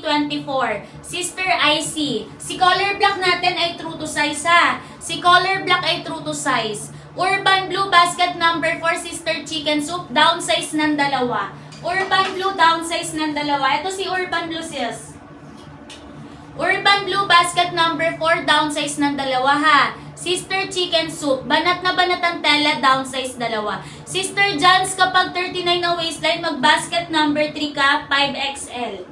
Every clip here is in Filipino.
24. Sister IC. Si color black natin ay true to size ha. Si color black ay true to size. Urban Blue basket number 4, Sister Chicken Soup, downsize ng dalawa. Urban Blue, downsize ng dalawa. Ito si Urban Blue sis. Urban Blue basket number 4, downsize ng dalawa ha. Sister Chicken Soup, banat na banat ang tela, downsize dalawa. Sister Jans, kapag 39 na waistline, mag-basket number 3 ka, 5XL.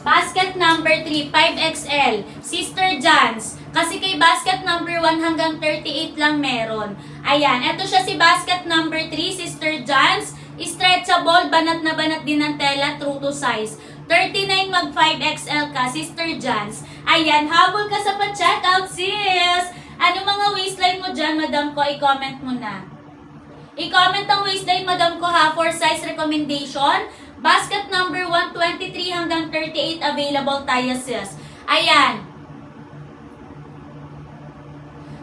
Basket number 3, 5XL. Sister Jans, kasi kay basket number 1 hanggang 38 lang meron. Ayan, eto siya si basket number 3, Sister Jans. Stretchable, banat na banat din ang tela, true to size. 39 mag 5XL ka, Sister Jans. Ayan, habol ka sa pa-checkout, sis! Ano mga waistline mo dyan, madam ko? I-comment mo na. I-comment ang waistline, madam ko ha, for size recommendation. Basket number 1, 23 hanggang 38 available tayo, sis. Ayan.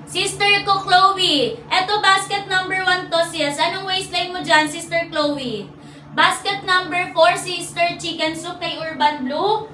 Sister ko, Chloe. Eto, basket number 1 to, sis. Anong waistline mo dyan, Sister Chloe? Basket number 4, Sister Chicken Soup kay Urban Blue.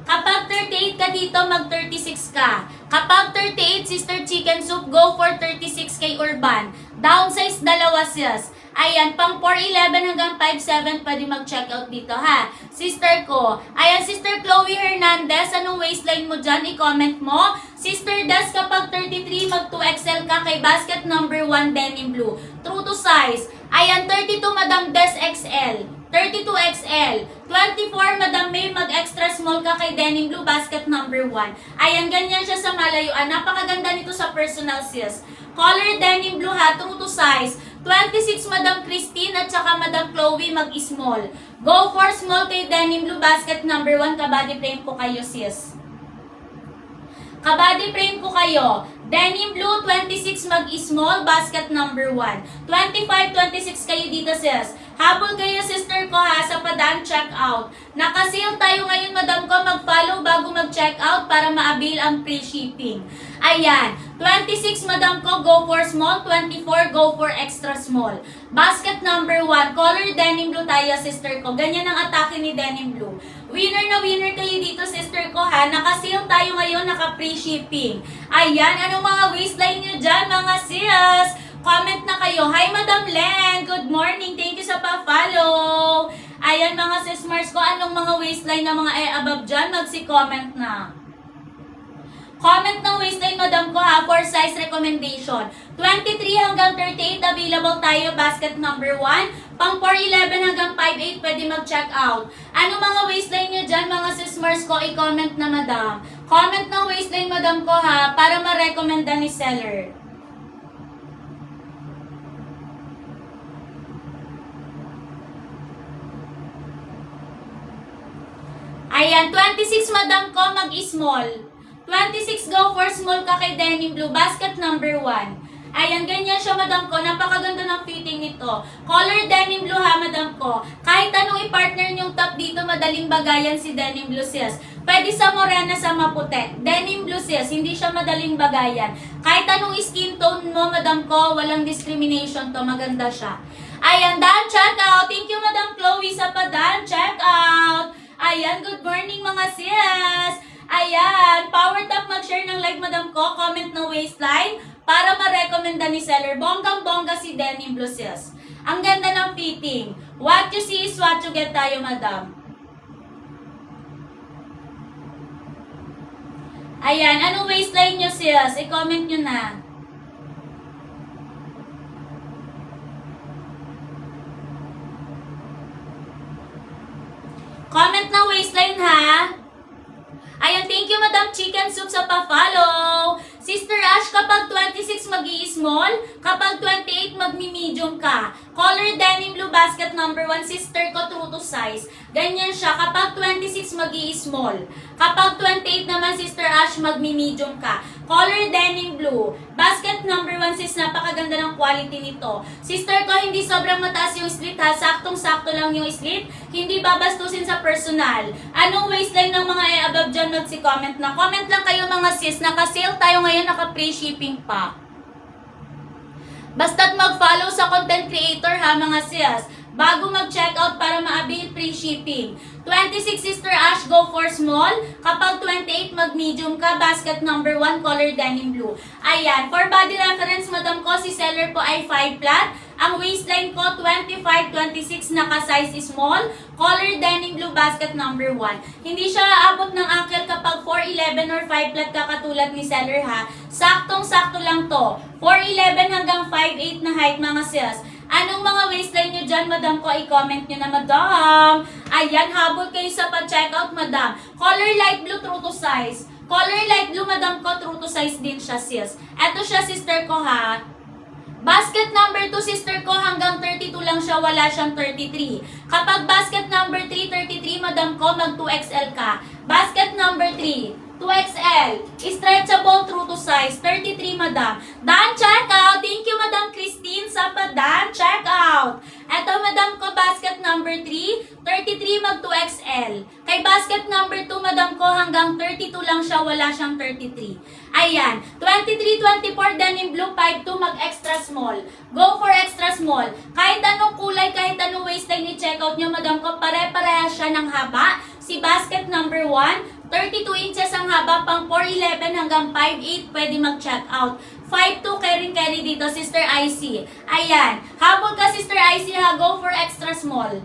Kapag 38 ka dito, mag-36 ka. Kapag 38, Sister Chicken Soup, go for 36 kay Urban. Downsize dalawa sis. Ayan, pang 4'11 hanggang 5'7 pwede mag-checkout dito ha. Sister ko. Ayan, Sister Chloe Hernandez, anong waistline mo dyan? I-comment mo. Sister Des, kapag 33, mag-2XL ka kay basket number 1, Denim Blue. True to size. Ayan, 32, Madam Des XL. 32XL. 24, Madam May, mag-extra small ka kay Denim Blue, basket number 1. Ayan, ganyan siya sa malayuan. Napakaganda nito sa personal sis. Color Denim Blue ha, true to size. 26, Madam Christine at saka Madam Chloe, mag-small. Go for small kay Denim Blue, basket number 1. Kabady frame po kayo, sis. Kabady frame po kayo. Denim Blue, 26 mag-small, basket number 1. 25, 26 kayo dito, sis. Habol kayo, sister ko ha, sa padang checkout. Naka-sale tayo ngayon, madam ko, mag-follow bago mag-checkout para ma-avail ang free shipping. Ayan, 26, madam ko, go for small. 24, go for extra small. Basket number 1, color Denim Blue tayo, sister ko. Ganyan ang atake ni Denim Blue. Winner na winner kayo dito, sister ko ha. Naka-sale tayo ngayon, naka-free shipping. Ayan, anong mga waistline nyo dyan, mga sis? Comment na kayo. Hi, Madam Len. Good morning. Thank you sa pa-follow. Ayan, mga sis Mars ko. Anong mga waistline na mga above dyan? Magsi-comment na. Comment ng waistline, madam ko ha, for size recommendation. 23 hanggang 38 available tayo, basket number 1. Pang 4'11 hanggang 5'8 pwede mag-check out. Ano mga waistline nyo dyan, mga sis Mars ko? I-comment na, madam. Comment ng waistline, madam ko ha, para ma-recommenda ni seller. Ayan, 26 madam ko, mag-small. 26 go for small ka kay Denim Blue, basket number 1. Ayan, ganyan siya madam ko. Napakaganda ng fitting nito. Color Denim Blue ha madam ko. Kahit anong i-partner nyong top dito, madaling bagayan si Denim Blue sis. Pwede sa morena, sa maputi. Denim Blue sis, hindi siya madaling bagayan. Kahit anong skin tone mo madam ko, walang discrimination to. Maganda siya. Ayan, Dan checkout. Thank you madam Chloe sa pa-Dan checkout. Ayan, good morning mga sis! Ayan, power top mag-share ng like madam ko, comment ng waistline para ma-recommenda ni seller. Bonggang-bongga si Denim Blue sis. Ang ganda ng fitting. What you see is what you get tayo madam. Ayan, anong waistline nyo sis? I-comment nyo na. Comment na waistline ha. Ayan, thank you Madam Chicken Soup sa pa-follow. Sister Ash, kapag 26 mag-i-small, kapag 28 magmi-medium ka. Color Denim Blue, basket number 1, sister ko, true to size. Ganyan siya, kapag 26 mag-i-small. Kapag 28 naman, Sister Ash, magmi-medium ka. Color Denim Blue, basket number 1, sis, napakaganda ng quality nito. Sister ko, hindi sobrang mataas yung slit ha, saktong-sakto lang yung slit. Hindi babastusin sa personal. Anong waistline ng mga above dyan, magsi-comment na. Comment lang kayo mga sis, naka-sale tayo ngayon, naka-free shipping pa. Basta't mag-follow sa content creator ha mga sis. bago mag-checkout para ma-avail free shipping. 26 Sister Ash, go for small. Kapag 28, mag-medium ka. Basket number 1, color denim blue. Ayan. For body reference, madam ko, si seller po ay 5 flat. Ang waistline ko, 25-26, naka-size small. Color denim blue, basket number 1. Hindi siya aabot ng ankle kapag 4'11 or 5 flat ka katulad ni seller ha. Saktong-sakto lang to. 4'11 hanggang 5'8 na height mga sis. Anong mga waistline nyo dyan, madam ko? I-comment nyo na, madam. Ayan, habol kayo sa pa-checkout, madam. Color light blue, true to size. Color light blue, madam ko, true to size din siya, sis. Eto siya, sister ko, ha. Basket number 2, sister ko, hanggang 32 lang siya, wala siyang 33. Kapag basket number 3, 33, madam ko, mag 2XL ka. Basket number 3, 2XL, stretchable, true to size, 33, madam. Dan, check out. Thank you, Madam Christine, sa pa-dan, check out. Eto, madam ko, basket number 3, 33, mag 2XL. Kay basket number 2, madam ko, hanggang 32 lang siya, wala siyang 33. Ayan, 23, 24, denim blue, 5'2", mag extra small. Go for extra small. Kahit anong kulay, kahit anong waistline i-check out nyo, madam ko, pare-pareha siya ng haba. Si basket number 1, 32 inches ang haba, pang 4'11 hanggang 5'8, pwede mag-check out. 5'2, carry dito, Sister IC. Ayan, habol ka, Sister IC ha, go for extra small.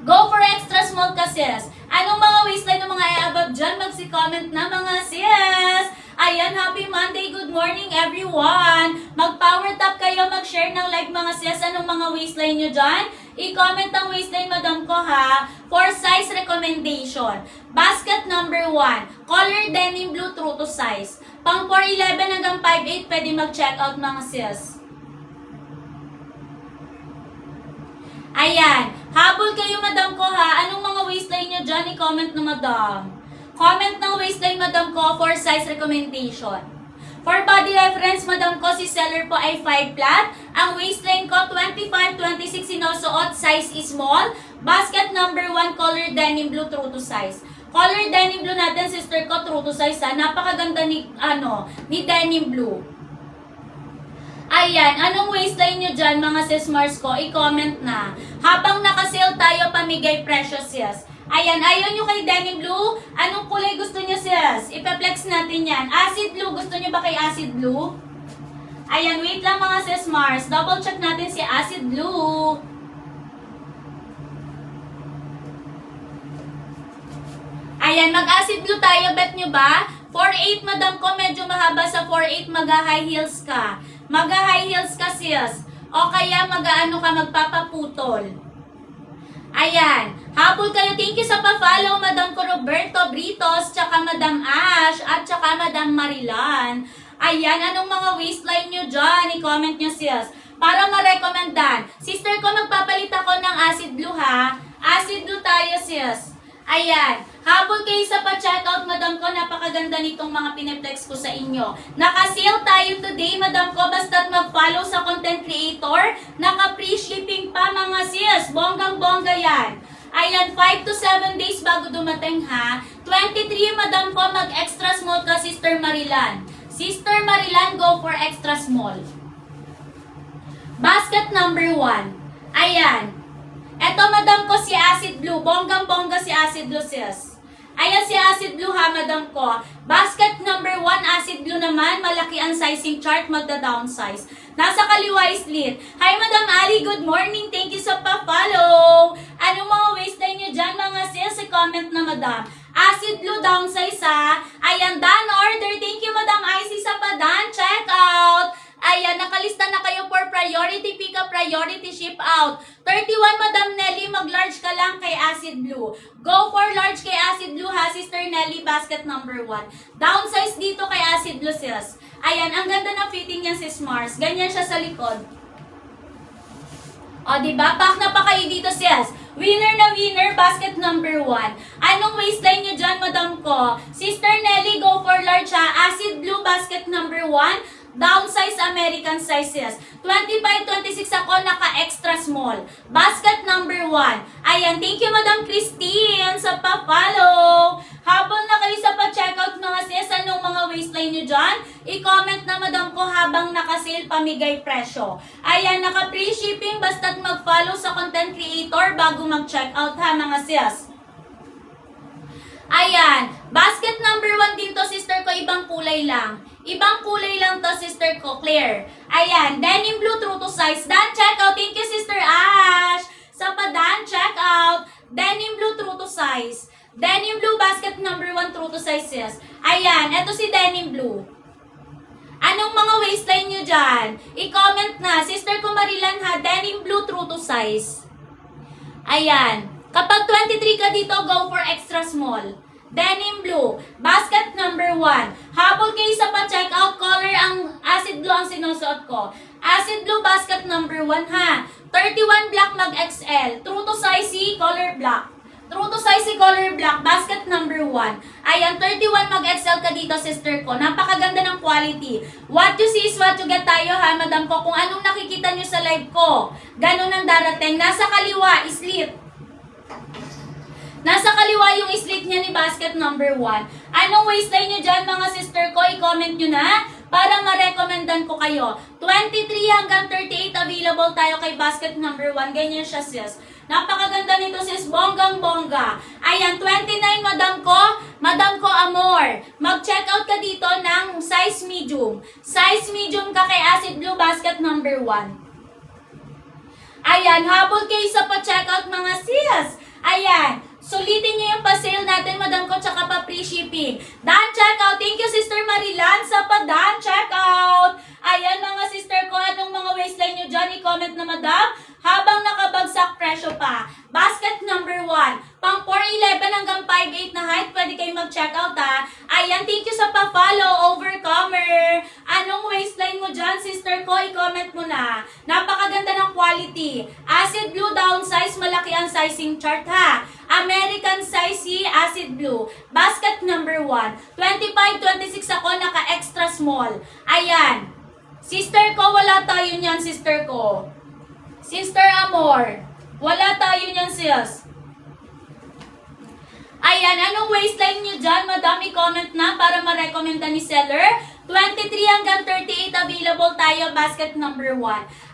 Go for extra small ka, sis. Anong mga waistline ng mga i-above dyan? Magsi-comment na, mga sis. Ayan, happy Monday, good morning everyone. Mag-power tap kayo, mag-share ng like mga sis. Anong mga waistline nyo dyan? I-comment ang waistline, madam ko ha. For size recommendation. Basket number 1, color denim blue, true to size. Pang 4'11 hanggang 5'8, pwede mag-check out mga sis. Ayan, habol kayo, madam ko ha. Anong mga waistline nyo dyan? I-comment na, madam. Comment ng waistline, madam ko, for size recommendation. For body reference, madam ko, si seller po ay 5 flat. Ang waistline ko, 25-26, sinusuot, size is small. Basket number 1, color denim blue, true to size. Color denim blue natin, sister ko, true to size ha. Napakaganda ni denim blue. Ayan, anong waistline nyo dyan, mga sis Mars ko? I-comment na. Habang nakasale tayo, pamigay presyo, sis. Ayan, ayaw nyo kay denim blue? Anong kulay gusto nyo, sis? Ipa-flex natin yan. Acid blue, gusto nyo ba kay acid blue? Ayan, wait lang mga sis Mars. Double check natin si acid blue. Ayan, mag-acid blue tayo, bet nyo ba? 4'8, madam ko, medyo mahaba sa 4'8, mag-high heels ka. Mag-high heels ka, sis. O kaya mag-ano ka, magpapaputol. Ayan. Habol kayo. Thank you sa pa-follow, Madam ko Roberto Britos, tsaka Madam Ash, at tsaka Madam Marilan. Ayan. Anong mga waistline nyo dyan? I-comment nyo, sis. Para ma-recommendan. Sister ko, magpapalit ako ng acid blue, ha? Acid blue tayo, sis. Ayan. Habol kayo sa pa-checkout, madam ko. Napakaganda nitong mga piniplex ko sa inyo. Naka-sale tayo today, madam ko. Basta't mag-follow sa content creator. Naka-free shipping pa, mga sis. Bonggang-bongga yan. Ayan, 5 to 7 days bago dumating, ha? 23, madam ko. Mag-extra small ka, Sister Marilan. Sister Marilan, go for extra small. Basket number 1. Ayan. Eto, madam ko, si acid blue. Bonggang-bongga si acid blue, sis. Ayan si acid blue, ha, madam ko. Basket number 1, acid blue naman. Malaki ang sizing chart, magda-downsize. Nasa kaliwa is lit. Hi, Madam Ali. Good morning. Thank you sa pa-follow. Anong mga waistline nyo dyan, mga sis? I-comment na, madam. Acid blue, downsize, ha. Ayan, done order. Thank you, Madam Icy, sa pa-done. Check out. Ayan, nakalista na kayo for priority pick up, priority ship out. 31, Madam Nelly, mag-large ka lang kay acid blue. Go for large kay acid blue, ha, Sister Nelly, basket number 1. Downsize dito kay acid blue, sis. Ayan, ang ganda ng fitting niya, sis Mars. Ganyan siya sa likod. O, diba? Pack na pa kayo dito, sis. Winner na winner, basket number 1. Anong waistline nyo dyan, madam ko? Sister Nelly, go for large, ha. Acid blue, basket number 1. Downsize American sizes. 25-26 ako, naka-extra small. Basket number 1. Ayan, thank you, Madam Christine, sa pa-follow. Habang na kayo sa pa-checkout, mga sis, anong mga waistline nyo dyan, i-comment na madam ko habang naka-sale pamigay presyo. Ayan, naka-free shipping basta't mag-follow sa content creator bago mag-check out ha mga sis. Ayan, basket number 1 din to sister ko, ibang kulay lang. Ibang kulay lang to sister ko, clear. Ayan, denim blue true to size. Dan, check out. Thank you sister Ash. Sa padan, check out. Denim blue true to size. Denim blue basket number 1 true to size sis. Ayan, eto si denim blue. Anong mga waistline nyo dyan? I-comment na. Sister ko Marilan ha, denim blue true to size. Ayan. Kapag 23 ka dito, go for extra small. Denim blue, basket number 1. Habol kayo sa pa-checkout, color ang acid blue ang sinusuot ko. Acid blue basket number 1 ha. 31 black mag-XL. True to size C, color black. True to size C, color black, basket number 1. Ayan, 31 mag-XL ka dito, sister ko. Napakaganda ng quality. What you see is what you get tayo ha, madam ko. Kung anong nakikita nyo sa live ko, ganun ang darating. Nasa kaliwa, slit. Nasa kaliwa yung slit niya ni basket number 1. Anong waistline nyo dyan mga sister ko? I-comment nyo na para ma-recommendan ko kayo. 23 hanggang 38 available tayo kay basket number 1. Ganyan siya sis. Napakaganda nito sis. Bonggang-bongga. Ayan, 29 Madam ko Amor. Mag-check out ka dito ng size medium. Size medium ka kay acid blue basket number 1. Ayan, habol kayo sa pa-check out mga sis. Ayan, sulitin nyo yung pa-sale natin, madam ko, tsaka pa-free shipping. Dan, check out. Thank you, Sister Marilan, sa pa-dan, check out. Ayan, mga sister ko, anong mga waistline nyo dyan? I-comment na, madam. Habang nakabagsak presyo pa. Basket number 1. Pang 4'11 hanggang 5'8 na height, pwede kayo mag-check out, ha. Ayan, thank you sa pa-follow, Overcomer. Anong waistline mo dyan, sister ko? I-comment mo na. Napakaganda ng quality. Acid blue downsize, malaki ang sizing chart, ha. American size C, acid blue. Basket number 1. 25-26 ako, naka-extra small. Ayan. Sister ko, wala tayo niyan, sister ko. Sister Amor, wala tayo niyan, sis. Ayan, anong waistline nyo dyan? Madam, i-comment na para ma-recommenda ni seller. 23 hanggang 38 available tayo, basket number 1.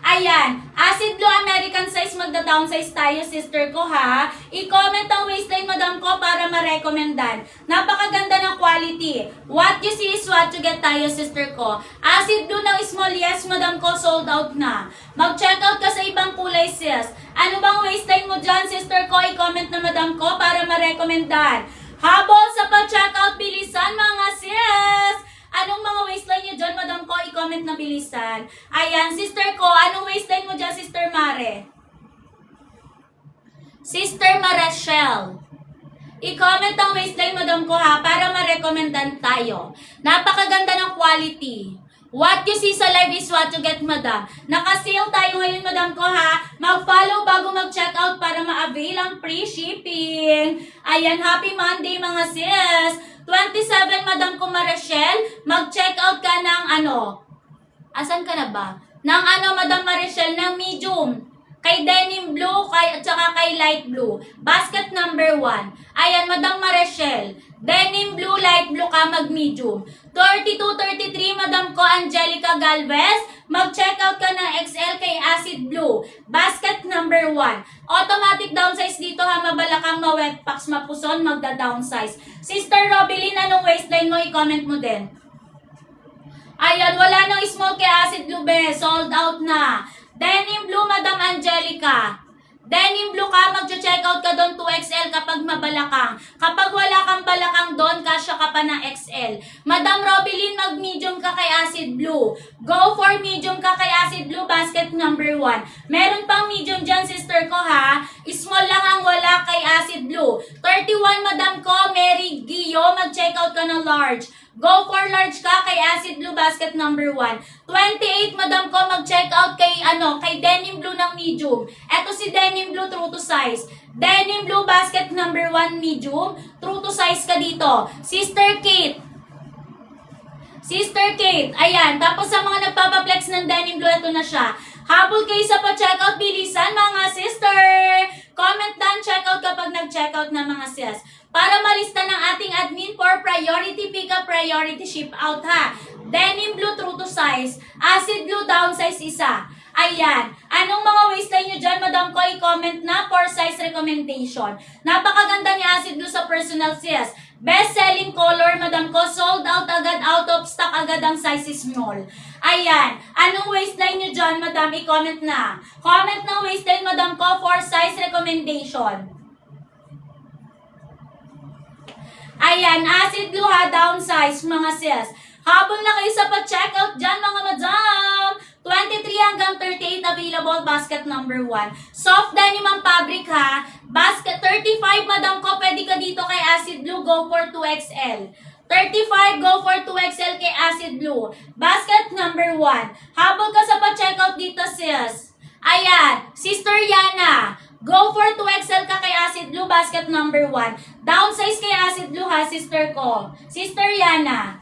Ayan, acid blue American size, magda-downsize tayo, sister ko ha. I-comment ang waistline, madam ko, para ma-recommendan. Napakaganda ng quality. What you see is what you get tayo, sister ko. Acid blue ng small, yes, madam ko, sold out na. Mag-check out ka sa ibang kulay, sis. Ano bang waistline mo dyan, sister ko? I-comment na, madam ko, para ma-recommendan. Habol sa pag-check out, bilisan mga sis! Anong mga waistline nyo dyan, madam ko? I-comment na bilisan. Ayan, sister ko, anong waistline mo dyan, sister Mare? Sister Marechelle. I-comment ang waistline, madam ko ha, para ma-recommendan tayo. Napakaganda ng quality. What you see sa live is what you get, madam. Naka-sale tayo ngayon, madam ko ha. Mag-follow bago mag-check out para ma-avail ang free shipping. Ayan, happy Monday mga sis. 27, madam ko Marechelle. Mag-check out ka ng ano? Asan ka na ba? Ng ano, madam Marechelle, ng medium. Kay denim blue, at saka kay light blue. Basket number 1. Ayan, madam Marechelle. Denim blue, light blue ka, mag-medium. 32-33, madam ko Angelica Galvez. Mag-check out ka ng XL kay acid blue. Basket number 1. Automatic downsize dito ha, mabalakang, ma-wet packs, mapuson, magda-downsize. Sister Robilyn, anong waistline mo? I-comment mo din. Ayan, wala nang small kay acid blue, be. Sold out na. Denim blue, madam Angelica. Denim blue ka, mag-check out ka doon 2XL kapag mabalakang. Kapag wala kang balakang doon, kasya ka pa ng XL. Madam Robilyn, mag-medium ka kay acid blue. Go for medium ka kay acid blue, basket number 1. Meron pang medium dyan, sister ko ha. Small lang ang wala kay acid blue. 31, madam ko, Mary Gio, mag-check out ka ng large. Go for large ka kay acid blue, basket number 1. 28, madam ko, mag-check out kay kay denim blue ng medium. Eto si denim blue, true to size. Denim blue, basket number 1, medium. True to size ka dito. Sister Kate. Sister Kate. Ayan. Tapos sa mga nagpapaplex ng denim blue, ito na siya. Habol kayo sa pa-check out, bilisan mga sister. Comment down checkout kapag nag-checkout na mga sis. Para malista ng ating admin for priority pickup, priority ship out ha. Denim blue true to size. Acid blue downsize isa. Ayan. Anong mga waistline nyo dyan, Madam ko? I-comment na for size recommendation. Napakaganda ni Acid Blue sa personal sis. Best selling color, Madam ko. Sold out agad, out of stock agad ang size small. Ayan. Anong waistline nyo dyan, Madam? I-comment na. Comment na waistline, Madam ko, for size recommendation. Ayan. Acid Blue ha, downsize, mga sis. Habol na kayo sa pa-checkout dyan, mga madam. 23 hanggang 38 available, basket number 1. Soft denim ang fabric ha. Basket 35, madam ko, pwede ka dito kay Acid Blue, go for 2XL. 35, go for 2XL kay Acid Blue. Basket number 1. Habol ka sa pa-checkout dito, sis. Ayan, Sister Yana. Go for 2XL ka kay Acid Blue, basket number 1. Downsize kay Acid Blue ha, sister ko. Sister Yana.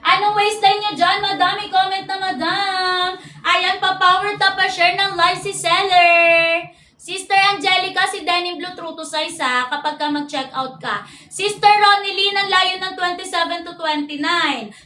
Anong waistline nyo dyan, madam? I-comment na, madam. Ayan, pa-power top pa-share ng live si seller. Sister Angelica, si Denim Blue true to size ha, kapag ka mag-check out ka. Sister Ronnie ang layo ng 27 to 29.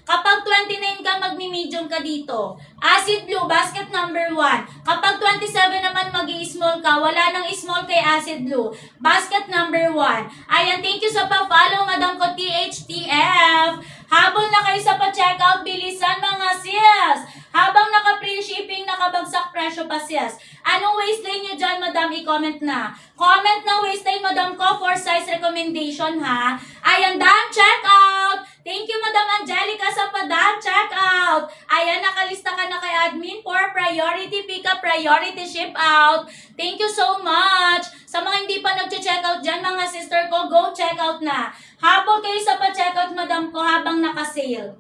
Kapag 29 ka, magmi-medium ka dito. Acid Blue, basket number 1. Kapag 27 naman, mag-i-small ka. Wala nang small kay Acid Blue. Basket number 1. Ayan, thank you sa pa-follow, madam ko, THTF. Habol na kayo sa pa-checkout, bilisan mga sis. Habang naka-free shipping, nakabagsak presyo pa sis. Anong waistline nyo dyan, madam? I-comment na. Comment na waistline, madam ko, for size recommendation ha. Ayan, done checkout. Thank you, Madam Angelica, sa pa-done checkout. Ayan, nakalista ka na kay admin for priority pickup, priority ship out. Thank you so much. Sa mga hindi pa nag-checkout dyan, mga sister ko, go checkout na. Habol kayo sa pa-checkout, madam ko, habang naka-sale.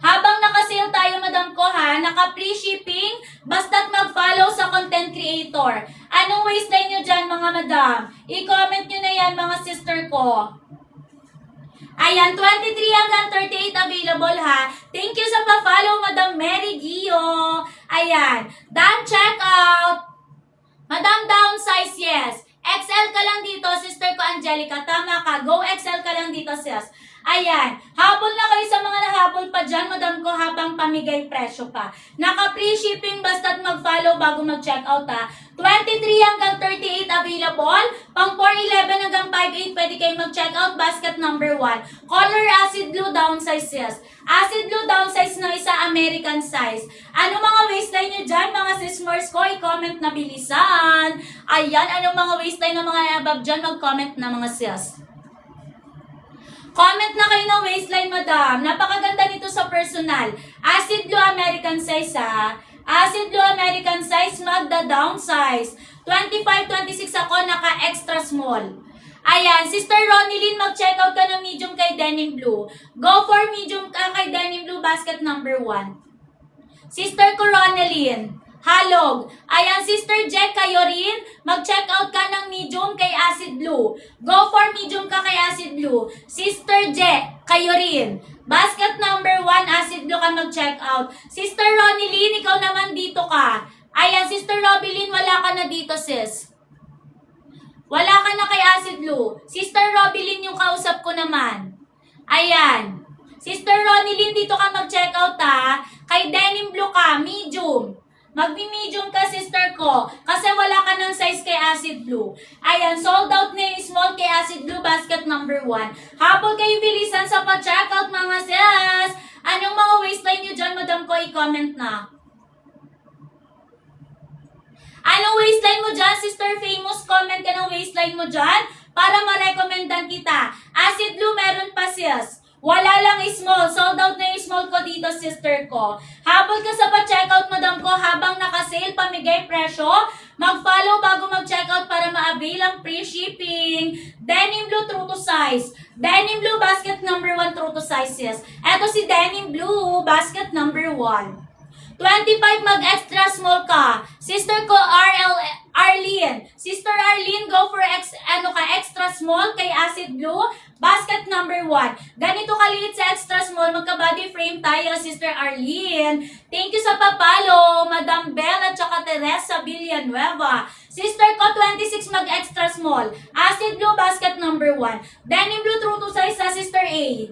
Habang naka-sale tayo, madam ko ha, naka-free shipping, basta't mag-follow sa content creator. Anong waistline nyo dyan, mga madam? I-comment nyo na yan, mga sister ko. Ayan, 23 hanggang 38 available ha. Thank you sa pa-follow, Madam Mary Gio. Ayan, done checkout. Madam, downsize, yes. XL ka lang dito, sister ko Angelica. Tama ka. Go XL ka lang dito, sis. Ayan. Habol na kayo sa mga nahabol pa dyan, madam ko, habang pamigay presyo pa. Naka-free shipping basta't mag-follow bago mag-checkout ha. 23 hanggang 38 available. Pang 411 hanggang 58 pwede kayo mag-checkout. Basket number 1. Color Acid Blue downsize, sis. Acid Blue downsize ng isa, American size. Ano mga waistline nyo dyan, mga sismores ko? I-comment na bilisan. Ayan, anong mga waistline ng mga above dyan? Mag-comment na, mga sis. Comment na kayo ng waistline, madam. Napakaganda nito sa personal. Acid Blue American size ha. Acid Blue American size, magda downsize. 25-26 ako, naka-extra small. Ayan, Sister Ronnie mag-checkout ka ng medium kay Denim Blue. Go for medium ka kay Denim Blue, basket number 1. Sister ko Ronnie Halog. Ayan, Sister Jack, kayo rin. Mag-checkout ka ng medium kay Acid Blue. Go for medium ka kay Acid Blue. Sister Jack, kayo rin. Basket number 1, Acid Blue ka mag-checkout. Sister Ronnie ikaw naman dito ka. Ayan, Sister Robilyn, wala ka na dito, sis. Wala ka na kay Acid Blue. Sister Robilyn yung kausap ko naman. Ayan. Sister Ronnie dito ka mag-checkout ha. Kay Denim Blue ka, medium. Magbi-medium ka, sister ko. Kasi wala ka ng size kay Acid Blue. Ayan, sold out na yung small kay Acid Blue, basket number 1. Habol kayo bilisan sa pa-checkout, mga sis. Anong mga waistline nyo dyan, madam ko, i-comment na. Anong waistline mo dyan, Sister Famous? Comment ka ng waistline mo dyan para ma-recommendan kita. Acid Blue, meron pa, sis. Wala lang small. Sold out na yung small ko dito, sister ko. Habol ka sa pa-checkout, madam ko, habang naka-sale, pamigay presyo. Mag-follow bago mag-checkout para ma-avail ang free shipping. Denim Blue, true to size. Denim Blue, basket number 1, true to size, sis. Eto si Denim Blue, basket number 1. 25 mag-extra small ka. Sister ko, Arlene. Sister Arlene, go for extra small kay Acid Blue. basket number 1. Ganito kaliit sa extra small, magka-body frame tayo, Sister Arlene. Thank you sa papalo, Madam Bella at saka Teresa Villanueva. Sister ko, 26 mag-extra small. Acid blue, basket number 1. Denim blue, true to size sa Sister A.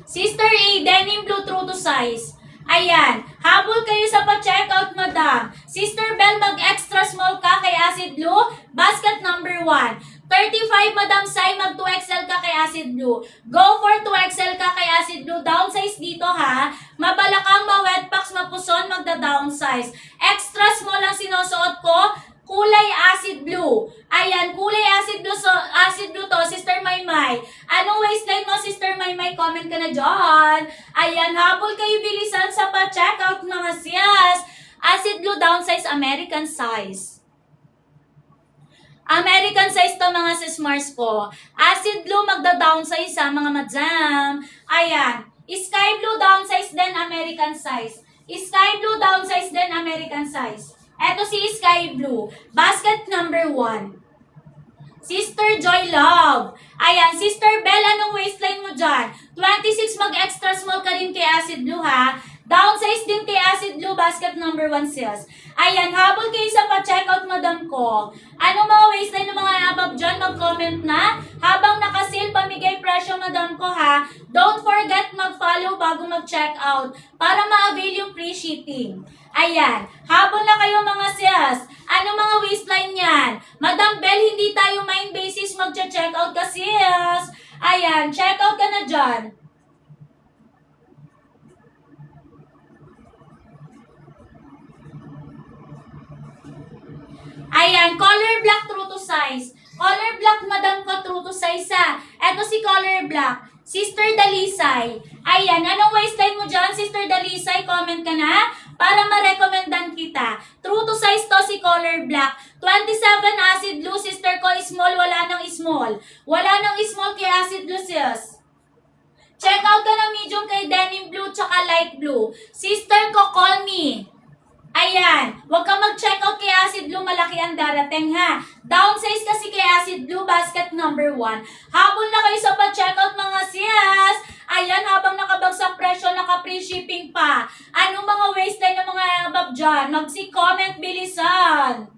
Sister A, denim blue, true to size. Ayan, habol kayo sa pa-checkout, madam. Sister Bell, mag-extra small ka kay Acid Blue, basket number 1. 35, Madam Sai, mag 2XL ka kay Acid Blue. Go for 2XL ka kay Acid Blue. Downsize dito ha. Mabalakang, ma-wetpacks, mapuson, magda-downsize. Extra small ang sinusuot ko. Kulay acid blue. Ayan, kulay acid blue. So, acid blue to, Sister Maymay. Anong waistline mo, Sister Maymay? Comment ka na dyan. Ayan, habol kayo bilisan sa pa-checkout mga siyas. Acid blue, downsize, American size. American size to mga sis Mars ko. Acid blue, magda-downsize sa mga madam. Ayan, sky blue, downsize din, American size. Sky blue, downsize din, American size. Eto si Sky Blue. Basket number 1. Sister Joy Love. Ayan, Sister Bell, anong waistline mo dyan? 26 mag-extra small ka rin kay Acid Blue ha. Downsize din kay Acid Blue, basket number 1 sis. Ayan, habol kayo sa pa-checkout, madam ko. Anong mga waistline ng mga above dyan? Mag-comment na. Habang nakasil, pamigay presyo, madam ko ha. Don't forget mag-follow bago mag-checkout para ma-avail yung free shipping. Ayan, habol na kayo mga sis. Anong mga waistline yan? Madam Bell, hindi tayo mind basis mag-checkout ka sis. Ayan, checkout ka na dyan. Ayan, color black, true to size. Color black, madam ko, true to size ha. Eto si color black. Sister Dalisay. Ayan, anong waistline mo dyan, Sister Dalisay? Comment ka na para ma-recommendan kita. True to size to si color black. 27 acid blue, sister ko, small, wala nang small. Wala nang small kay acid blue, sis. Check out ka ng medium kay denim blue tsaka light blue. Sister ko, call me. Ayan, huwag ka mag-check out kay Acid Blue, malaki ang darating ha. Downsize kasi kay Acid Blue, basket number 1. Habol na kayo sa pa-check out mga siyas. Ayan, habang nakabagsak presyo, naka-free shipping pa. Anong mga waistline ng mga above dyan? Mag-comment bilisan.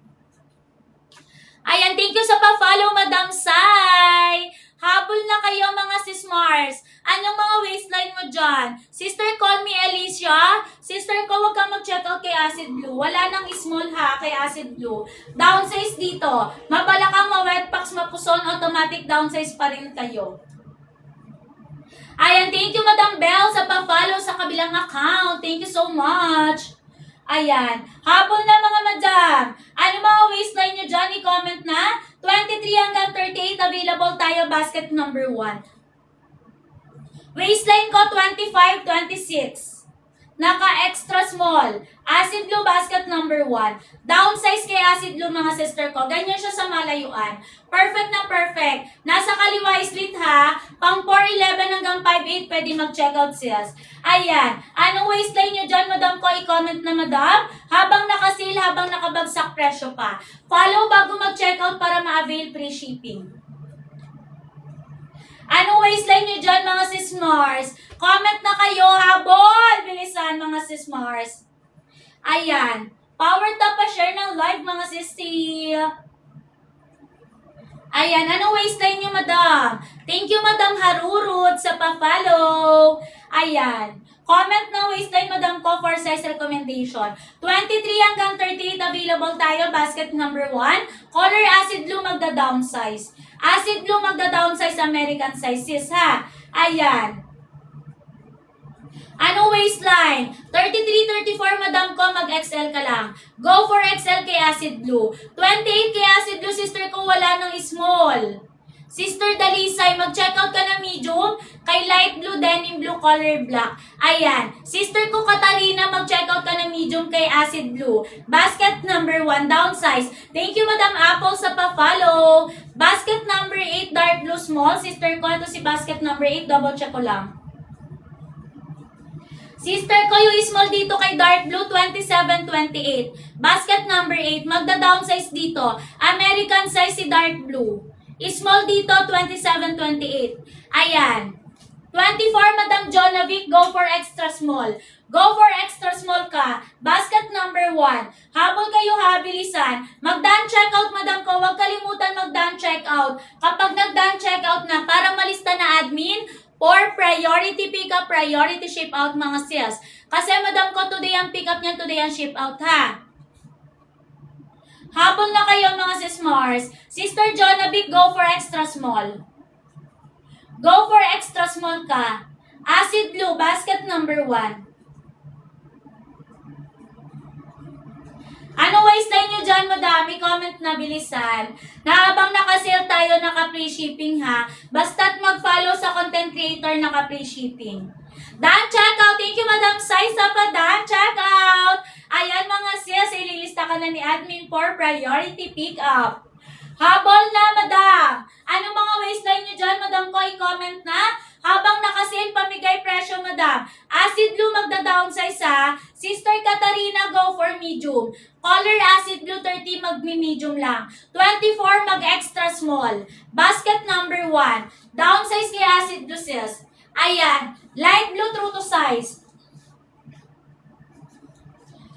Ayan, thank you sa pa-follow, Madam Sai. Habol na kayo mga sis Mars. Anong mga waistline mo dyan? Sister, call me Alicia. Sister ko, huwag kang mag-check out kay Acid Blue. Wala nang small ha kay Acid Blue. Downsize dito. Mabalakang, ma-wetpacks, mapuson, automatic downsize pa rin kayo. Ayan, thank you Madam Bell sa pa-follow sa kabilang account. Thank you so much. Ayan. Habol na mga madam. Ano mga waistline nyo dyan? I-comment na. 23 hanggang 38 available tayo. Basket number 1. Waistline ko 25, 26. Naka-extra small. Acid Blue, basket number 1. Downsize kay Acid Blue mga sister ko. Ganyan siya sa malayuan. Perfect na perfect. Nasa kaliwa slit ha. Pang 4'11 hanggang 5'8 pwede mag-checkout sis. Ayan. Anong waistline nyo dyan, madam ko? I-comment na madam. Habang nakasil, habang nakabagsak presyo pa. Follow bago mag-checkout para ma-avail free shipping. Anong waistline nyo dyan, mga sis Mars? Comment na kayo, habol! Bilisan, mga sis Mars. Ayan. Power tap pa share ng live, mga sis T. Ayan. Anong waistline nyo, madam? Thank you, Madam Harurut, sa pa-follow. Ayan. Comment na waistline, madam ko, for size recommendation. 23 hanggang 38 available tayo. Basket number 1. Color Acid Blue, magda-downsize. Acid Blue, magda-downsize, American size, sis, ha? Ayan. Anong waistline? 33, 34, madam ko, mag-XL ka lang. Go for XL kay Acid Blue. 28 kay Acid Blue, sister ko, wala nang small. Sister Dalisay, mag-checkout ka ng medium kay light blue, denim blue, color black. Ayan. Sister ko Katarina, mag-checkout ka ng medium kay Acid Blue. Basket number 1, downsize. Thank you, Madam Apple, sa pa-follow. Basket number 8, dark blue, small. Sister ko, ito si basket number 8, double check ko lang. Sister ko, yung small dito kay dark blue, 27, 28. Basket number 8, magda-downsize dito. American size si dark blue. Small dito, 27, 28. Ayan. 24, Madam Jonavic, go for extra small. Go for extra small ka. Basket number 1. Habol kayo habilisan. Mag-done checkout, Madam ko. Huwag kalimutan mag-done checkout. Kapag nag-done checkout na, para malista na admin, for priority pickup, priority ship out mga sales. Kasi Madam ko, today ang pick up niya, today ang ship out ha. Habol na kayo mga sis Mars. Sister Jonavic, go for extra small. Go for extra small ka. Acid blue, basket number 1. Ano waistline nyo dyan, madami? Comment na bilisan. Na habang naka-sale tayo, naka-free shipping ha. Basta't mag-follow sa content creator, naka-free shipping. Dan checkout. Thank you, Madam Sai, sa pa-dan checkout. Ayan mga sales, ililista ka na ni admin for priority pick-up. Habol na, Madam. Ano mga waistline nyo dyan, Madam ko? I-comment na. Habang naka-sale, pamigay presyo, Madam. Acid blue, magda-downsize ha. Sister Katarina, go for medium. Color acid blue, 30, mag-medium lang. 24, mag-extra small. Basket number 1. Downsize kay acid blue, sis. Ayan. Light blue, true to size.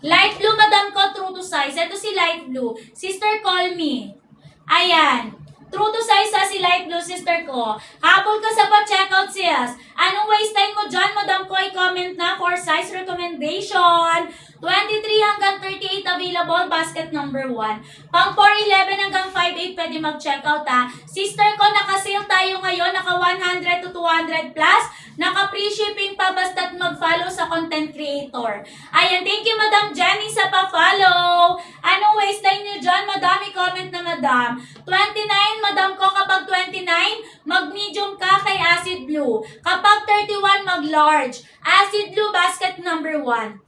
Light blue, Madam ko, true to size. Ito si light blue. Sister, call me. Ayan. True to size sa si light blue, sister ko. Habol ka sa pa-checkout, sis. Anong waistline mo dyan, Madam ko? I-comment na for size recommendation. 23 hanggang 38 available, basket number 1. Pang 411 hanggang 58 pwede mag-checkout ha. Sister ko, naka-sale tayo ngayon. Naka 100 to 200 plus. Naka-free shipping pa basta't mag-follow sa content creator. Ayan, thank you Madam Jenny sa pa-follow. Anong waistline nyo dyan? Madami comment na Madam. 29, Madam ko, kapag 29, mag-medium ka kay acid blue. Kapag 31, mag-large. Acid blue, basket number 1.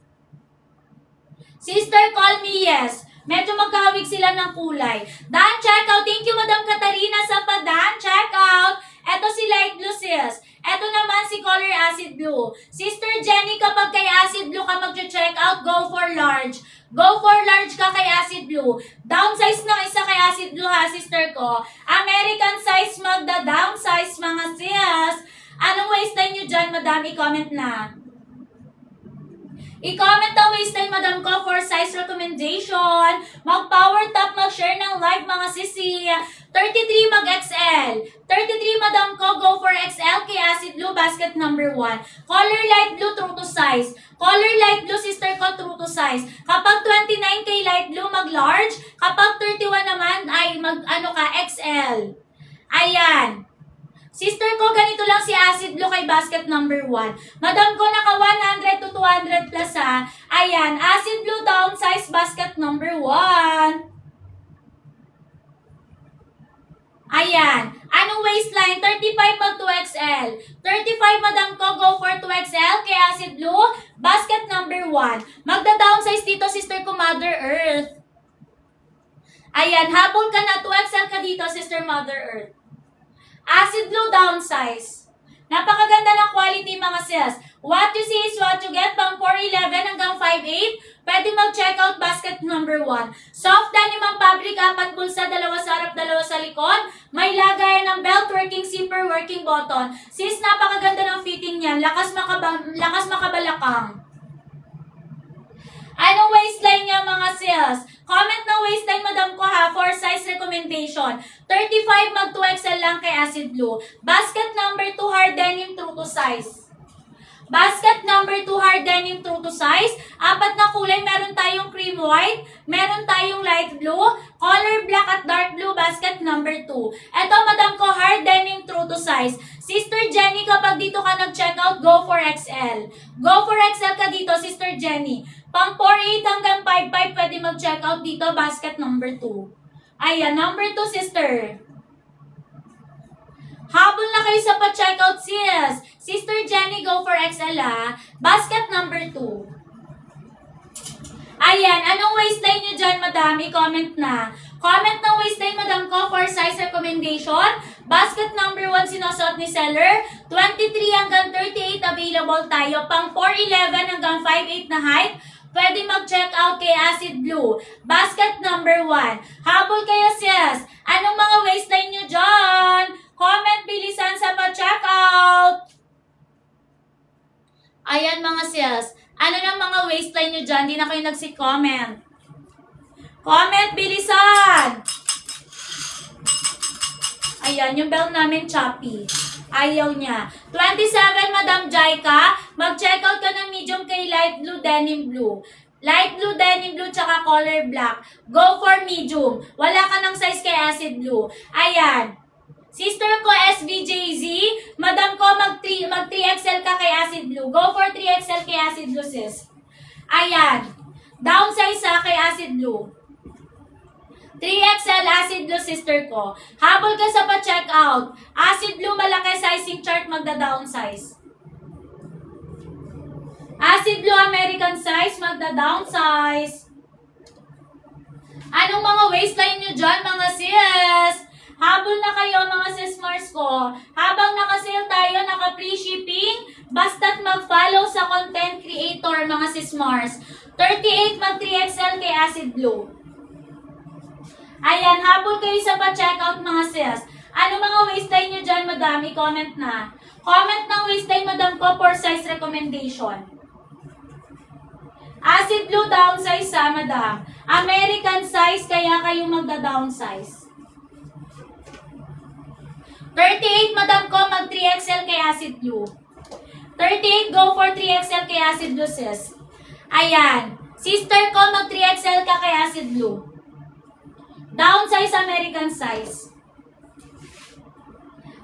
Sister, call me, yes. Medyo magkahawig sila ng kulay. Dan checkout. Thank you, Madam Katarina, sa pa-dan checkout. Eto si light blue, sis. Eto naman si color acid blue. Sister Jenny, kapag kay acid blue ka mag-checkout, go for large. Go for large ka kay acid blue. Downsize ng isa kay acid blue ha, sister ko. American size, magda-downsize mga sis. Anong waistline nyo dyan, Madam? I-comment na. I-comment ang waistline, Madam ko, for size recommendation. Mag-power top, mag-share ng live, mga sisi. 33, mag-XL. 33, Madam ko, go for XL kay acid blue, basket number 1. Color light blue, true to size. Color light blue, sister ko, true to size. Kapag 29 kay light blue, mag-large. Kapag 31 naman, ay XL. Ayan. Sister ko, ganito lang si acid blue kay basket number 1. Madam ko, naka 100 to 200 plus ha. Ayan, acid blue downsize basket number 1. Ayan. Anong waistline? 35 mag 2XL. 35, Madam ko, go for 2XL kay acid blue. Basket number 1. Magda-downsize dito, sister ko, Mother Earth. Ayan, habol ka na, 2XL ka dito, sister Mother Earth. Acid blue downsize. Napakaganda ng quality mga sis. What you see is what you get. Pang 411 hanggang 58. Pwede mag-checkout basket number 1. Soft denim fabric, 4 bulsa, 2 sa harap, 2 sa likod. May lagayan ng belt, working zipper, working button. Sis, napakaganda ng fitting niyan. Lakas makabalakang. Anong waistline niya mga sis? Comment na waistline, Madam ko ha, for size recommendation. 35 mag 2XL lang kay acid blue. Basket number 2, hard denim, true to size. Basket number 2, hard denim, true to size. 4 na kulay, meron tayong cream white, meron tayong light blue, color black at dark blue, basket number 2. Eto, Madam ko, hard denim, true to size. Sister Jenny, kapag dito ka nag-checkout, go for XL. Go for XL ka dito, Sister Jenny. Pang 4.8 hanggang 5.5, pwede mag-checkout dito, basket number 2. Ayan, number 2, sister. Habol na kayo sa pa-checkout, sis. Sister Jenny, go for XL ha. Basket number 2. Ayan, anong waistline nyo dyan, Madam? I-comment na. Comment ng waistline, Madam ko, for size recommendation. Basket number 1, sinosot ni seller. 23 hanggang 38 available tayo. Pang 411 hanggang 5'8 na height. Pwede mag-check out kay acid blue. Basket number 1. Habol kayo, sis. Anong mga waistline nyo dyan? Hindi na kayo nagsi-comment. Comment, bilisan! Ayan, yung belt namin choppy. Ayaw niya. 27, Madam Jaika. Mag-check out ka ng medium kay light blue, denim blue. Light blue, denim blue, tsaka color black. Go for medium. Wala ka ng size kay acid blue. Ayan. Sister ko, SBJZ. Madam ko, mag-3XL ka kay acid blue. Go for 3XL kay acid blue, sis. Ayan. Downsize sa kay acid blue. 3XL acid blue, sister ko. Habol ka sa pa-check out. Acid blue, malaki sizing chart, magda-downsize. Acid blue, American size, magda-downsize. Anong mga waistline nyo dyan, mga sis? Habol na kayo, mga sis Mars ko. Habang naka-sale tayo, naka-free shipping, basta't mag-follow sa content creator, mga sis Mars. 38, mag-3XL kay acid blue. Ayan, habol kayo sa pa-checkout, mga sis. Ano mga waistline nyo dyan, madam? I-comment na. Comment ng waistline, madam ko, for size recommendation. Acid blue, downsize sa, madam. American size, kaya kayo magda-downsize. 38, madam ko, mag-3XL kay acid blue. 38, go for 3XL kay acid blue, sis. Ayan. Sister ko, mag-3XL ka kay acid blue. Downsize, American size.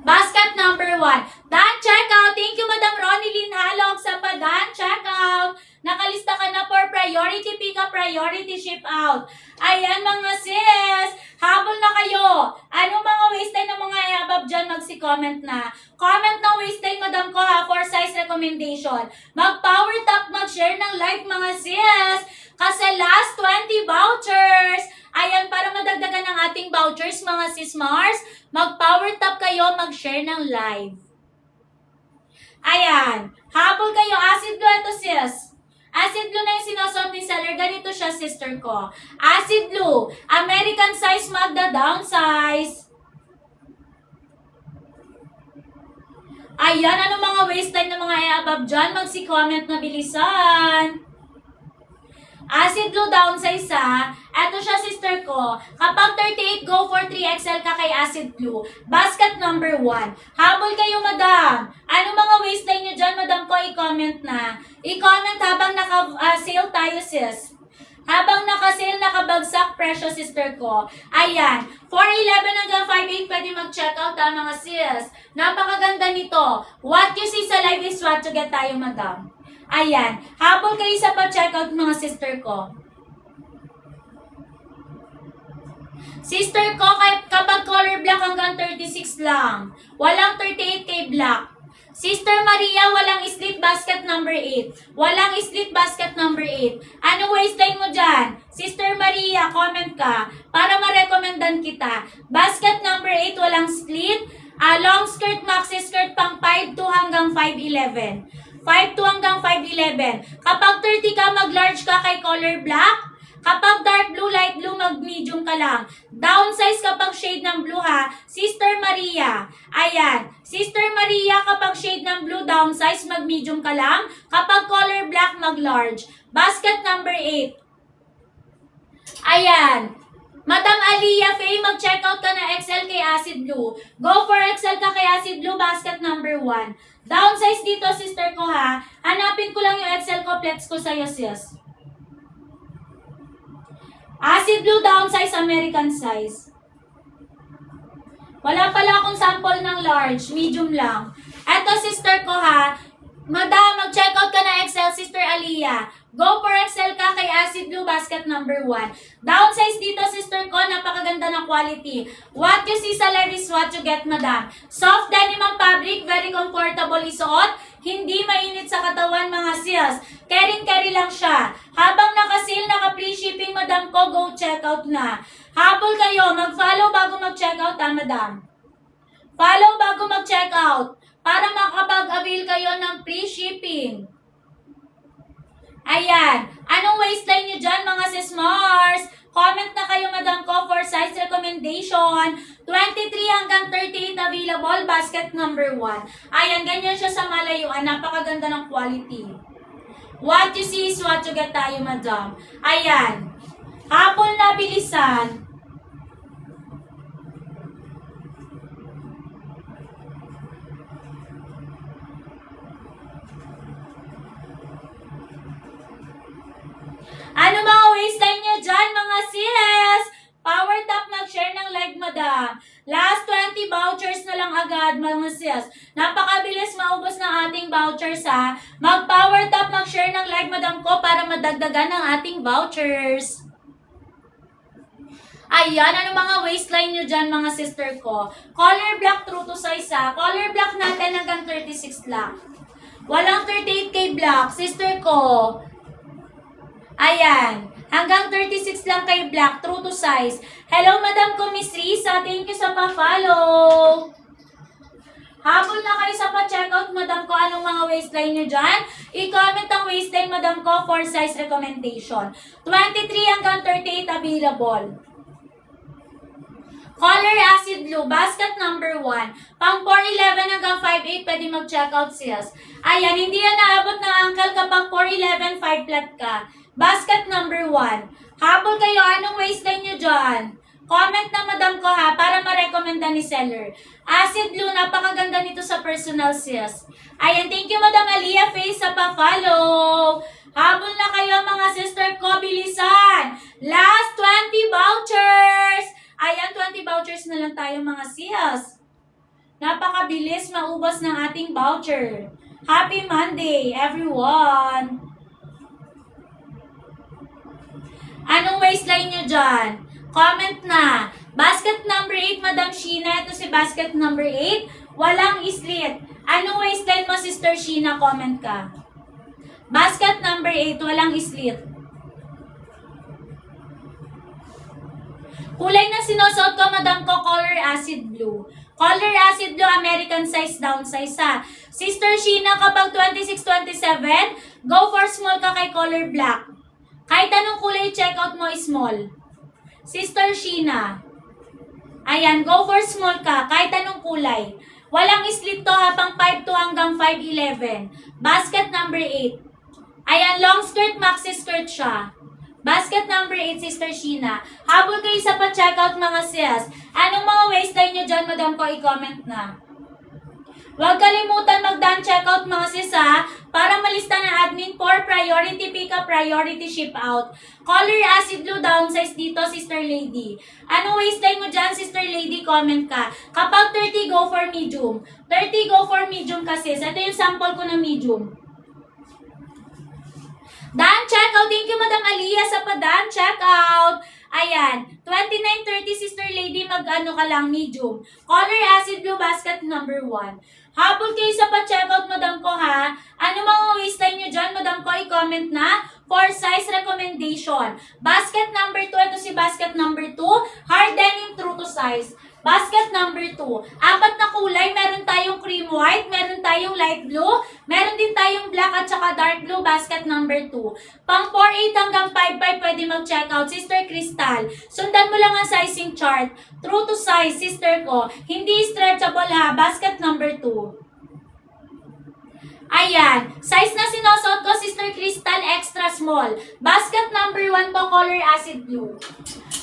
Basket number 1. Dan, check out. Thank you, Madam Ronilyn Halog sa pa-Dan. Check out. Nakalista ka na for priority pick-up, priority ship-out. Ayan, mga sis. Habol na kayo. Anong mga waistline ng mga above dyan? Magsi-comment na. Comment ng waistline, Madam ko ha, for size recommendation. Mag-power tap, mag-share ng like, mga sis. Kasi last 20 vouchers. Ayan, para madagdagan ng ating vouchers, mga sis Mars, mag-power tap kayo, mag-share ng live. Ayan, habol kayo, acid blue ito, sis. Acid blue na yung sinusuot ni seller, ganito siya, sister ko. Acid blue, American size, magda-downsize. Ayan, ano mga waistline ng mga above dyan? Magsi-comment na bilisan. Acid blue, downsize ha. Ito siya, sister ko. Kapag 38, go for 3XL ka kay acid blue. Basket number 1. Habol kayo, madam. Ano mga waistline nyo dyan, madam ko? I-comment na. I-comment habang naka-sale tayo, sis. Habang naka-sale, nakabagsak presyo, sister ko. Ayan. 411 hanggang 58, pwede mag-check out ha, mga sis. Napakaganda nito. What you see sa live is what you get tayo, madam. Ayan. Habol kayo sa pa-checkout, mga sister ko. Sister ko, kapag color black hanggang 36 lang. Walang 38 kay black. Sister Maria, walang slit basket number 8. Walang slit basket number 8. Anong waistline mo dyan? Sister Maria, comment ka para ma-recommendan kita. Basket number 8, walang split. Long skirt, maxi skirt, pang 5'2 hanggang 5'11. 5'2 hanggang 5'11. Kapag 30 ka, mag-large ka kay color black. Kapag dark blue, light blue, mag-medium ka lang. Downsize kapag shade ng blue ha. Sister Maria. Ayan. Sister Maria, kapag shade ng blue, downsize, mag-medium ka lang. Kapag color black, mag-large. Basket number 8. Ayan. Madam Aliyah Faye, mag-check out ka na XL kay acid blue. Go for XL ka kay acid blue, basket number 1. Downsize dito, sister ko ha. Hanapin ko lang yung XL ko, flex ko sa'yo, sis. Acid blue, downsize, American size. Wala pala akong sample ng large, medium lang. Eto, sister ko ha. Madam, mag-check out ka na XL, sister Aliyah. Go for XL ka kay acid blue, basket number 1. Downsize dito, sister ko, napakaganda ng quality. What you see sa live is what you get, madam. Soft denim ang fabric, very comfortable isuot. Hindi mainit sa katawan, mga sis. Carry lang siya. Habang naka-sale, naka-free shipping, madam ko, go check out na. Habol kayo, mag-follow bago mag-check out, ha, madam. Follow bago mag-check out para makapag-avail kayo ng free shipping. Ayan. Anong waistline nyo dyan, mga sis Mars? Comment na kayo, madam ko, for size recommendation. 23 hanggang 38 available, basket number 1. Ayan, ganyan siya sa malayuan. Napakaganda ng quality. What you see is what you get tayo, madam. Ayan. Habol na bilisan. Ano mga waistline nyo dyan, mga sis? Power tap, nag-share ng like, madam. Last 20 vouchers na lang agad, mga sis. Napakabilis maubos ng ating vouchers, ha. Mag-power tap, mag-share ng like, madam ko, para madagdagan ng ating vouchers. Ayan, ano mga waistline nyo dyan, mga sister ko? Color black, true to size, ha. Color black natin hanggang 36 lang. Walang 38K black, sister ko. Ayan. Hanggang 36 lang kay black, true to size. Hello, Madam ko, Miss Risa. Thank you sa pa-follow. Habol na kayo sa pa-checkout, Madam ko. Anong mga waistline nyo dyan? I-comment ang waistline, Madam ko, for size recommendation. 23 hanggang 38 available. Color acid blue, basket number 1. Pang 411 hanggang 58, pwede mag-checkout sis. Ayan, hindi yan naabot ng uncle kapag 411, 5 flat ka. Basket number 1. Habol kayo, anong waistline nyo dyan? Comment na, madam ko, ha, para ma-recommenda ni seller. Acid blue, napakaganda nito sa personal sis. Ayan, thank you, Madam Aliyah Face, sa pa-follow. Habol na kayo, mga sister ko, bilisan. Last 20 vouchers. Ayan, 20 vouchers na lang tayo, mga sis. Napakabilis maubos ng ating voucher. Happy Monday, everyone! Anong waistline nyo dyan? Comment na. Basket number 8, Madam Sheena. Ito si basket number 8. Walang slit. Anong waistline mo, Sister Sheena? Comment ka. Basket number 8, walang slit. Kulay na sinusuot ko, Madam ko, color acid blue. Color acid blue, American size, down size, ha. Sister Sheena, kapag 26-27, go for small ka kay color black. Kahit anong kulay, check out mo, small. Sister Sheena. Ayan, go for small ka, kahit anong kulay. Walang slit to, pang 5'2 hanggang 5'11. Basket number 8. Ayan, long skirt, maxi skirt siya. Basket number 8, Sister Sheena. Habol kayo sa pa-checkout, mga sis. Anong mga waistline nyo dyan, madam ko, i-comment na. Huwag kalimutan mag-done checkout, mga sis, ha, para malista ng admin for priority pick-up, priority ship-out. Color acid blue, downsize dito, Sister Lady. Anong waistline mo dyan, Sister Lady? Comment ka. Kapag 30, go for medium. 30, go for medium ka, sis. Ito yung sample ko ng medium. Dan checkout. Thank you, Madam Aliyah, sa pa-dan checkout. Ayan. 29-30, Sister Lady, mag-ano ka lang, medium. Color acid blue, basket number 1. Habol kayo sa pa-checkout, madam ko, ha. Ano mga waistline nyo dyan, madam ko, i-comment na for size recommendation. Basket number 2, ito si basket number 2. Hard denim, true to size. Basket number 2. 4 na kulay, meron tayong cream white, meron tayong light blue, meron din tayong black at saka dark blue. Basket number 2. Pang 4'8 hanggang 5'5 pwede mag-check out. Sister Crystal, sundan mo lang ang sizing chart. True to size, sister ko. Hindi stretchable, ha. Basket number 2. Ayan. Size na sinusuot ko, Sister Crystal, extra small. Basket number 1 po, color acid blue.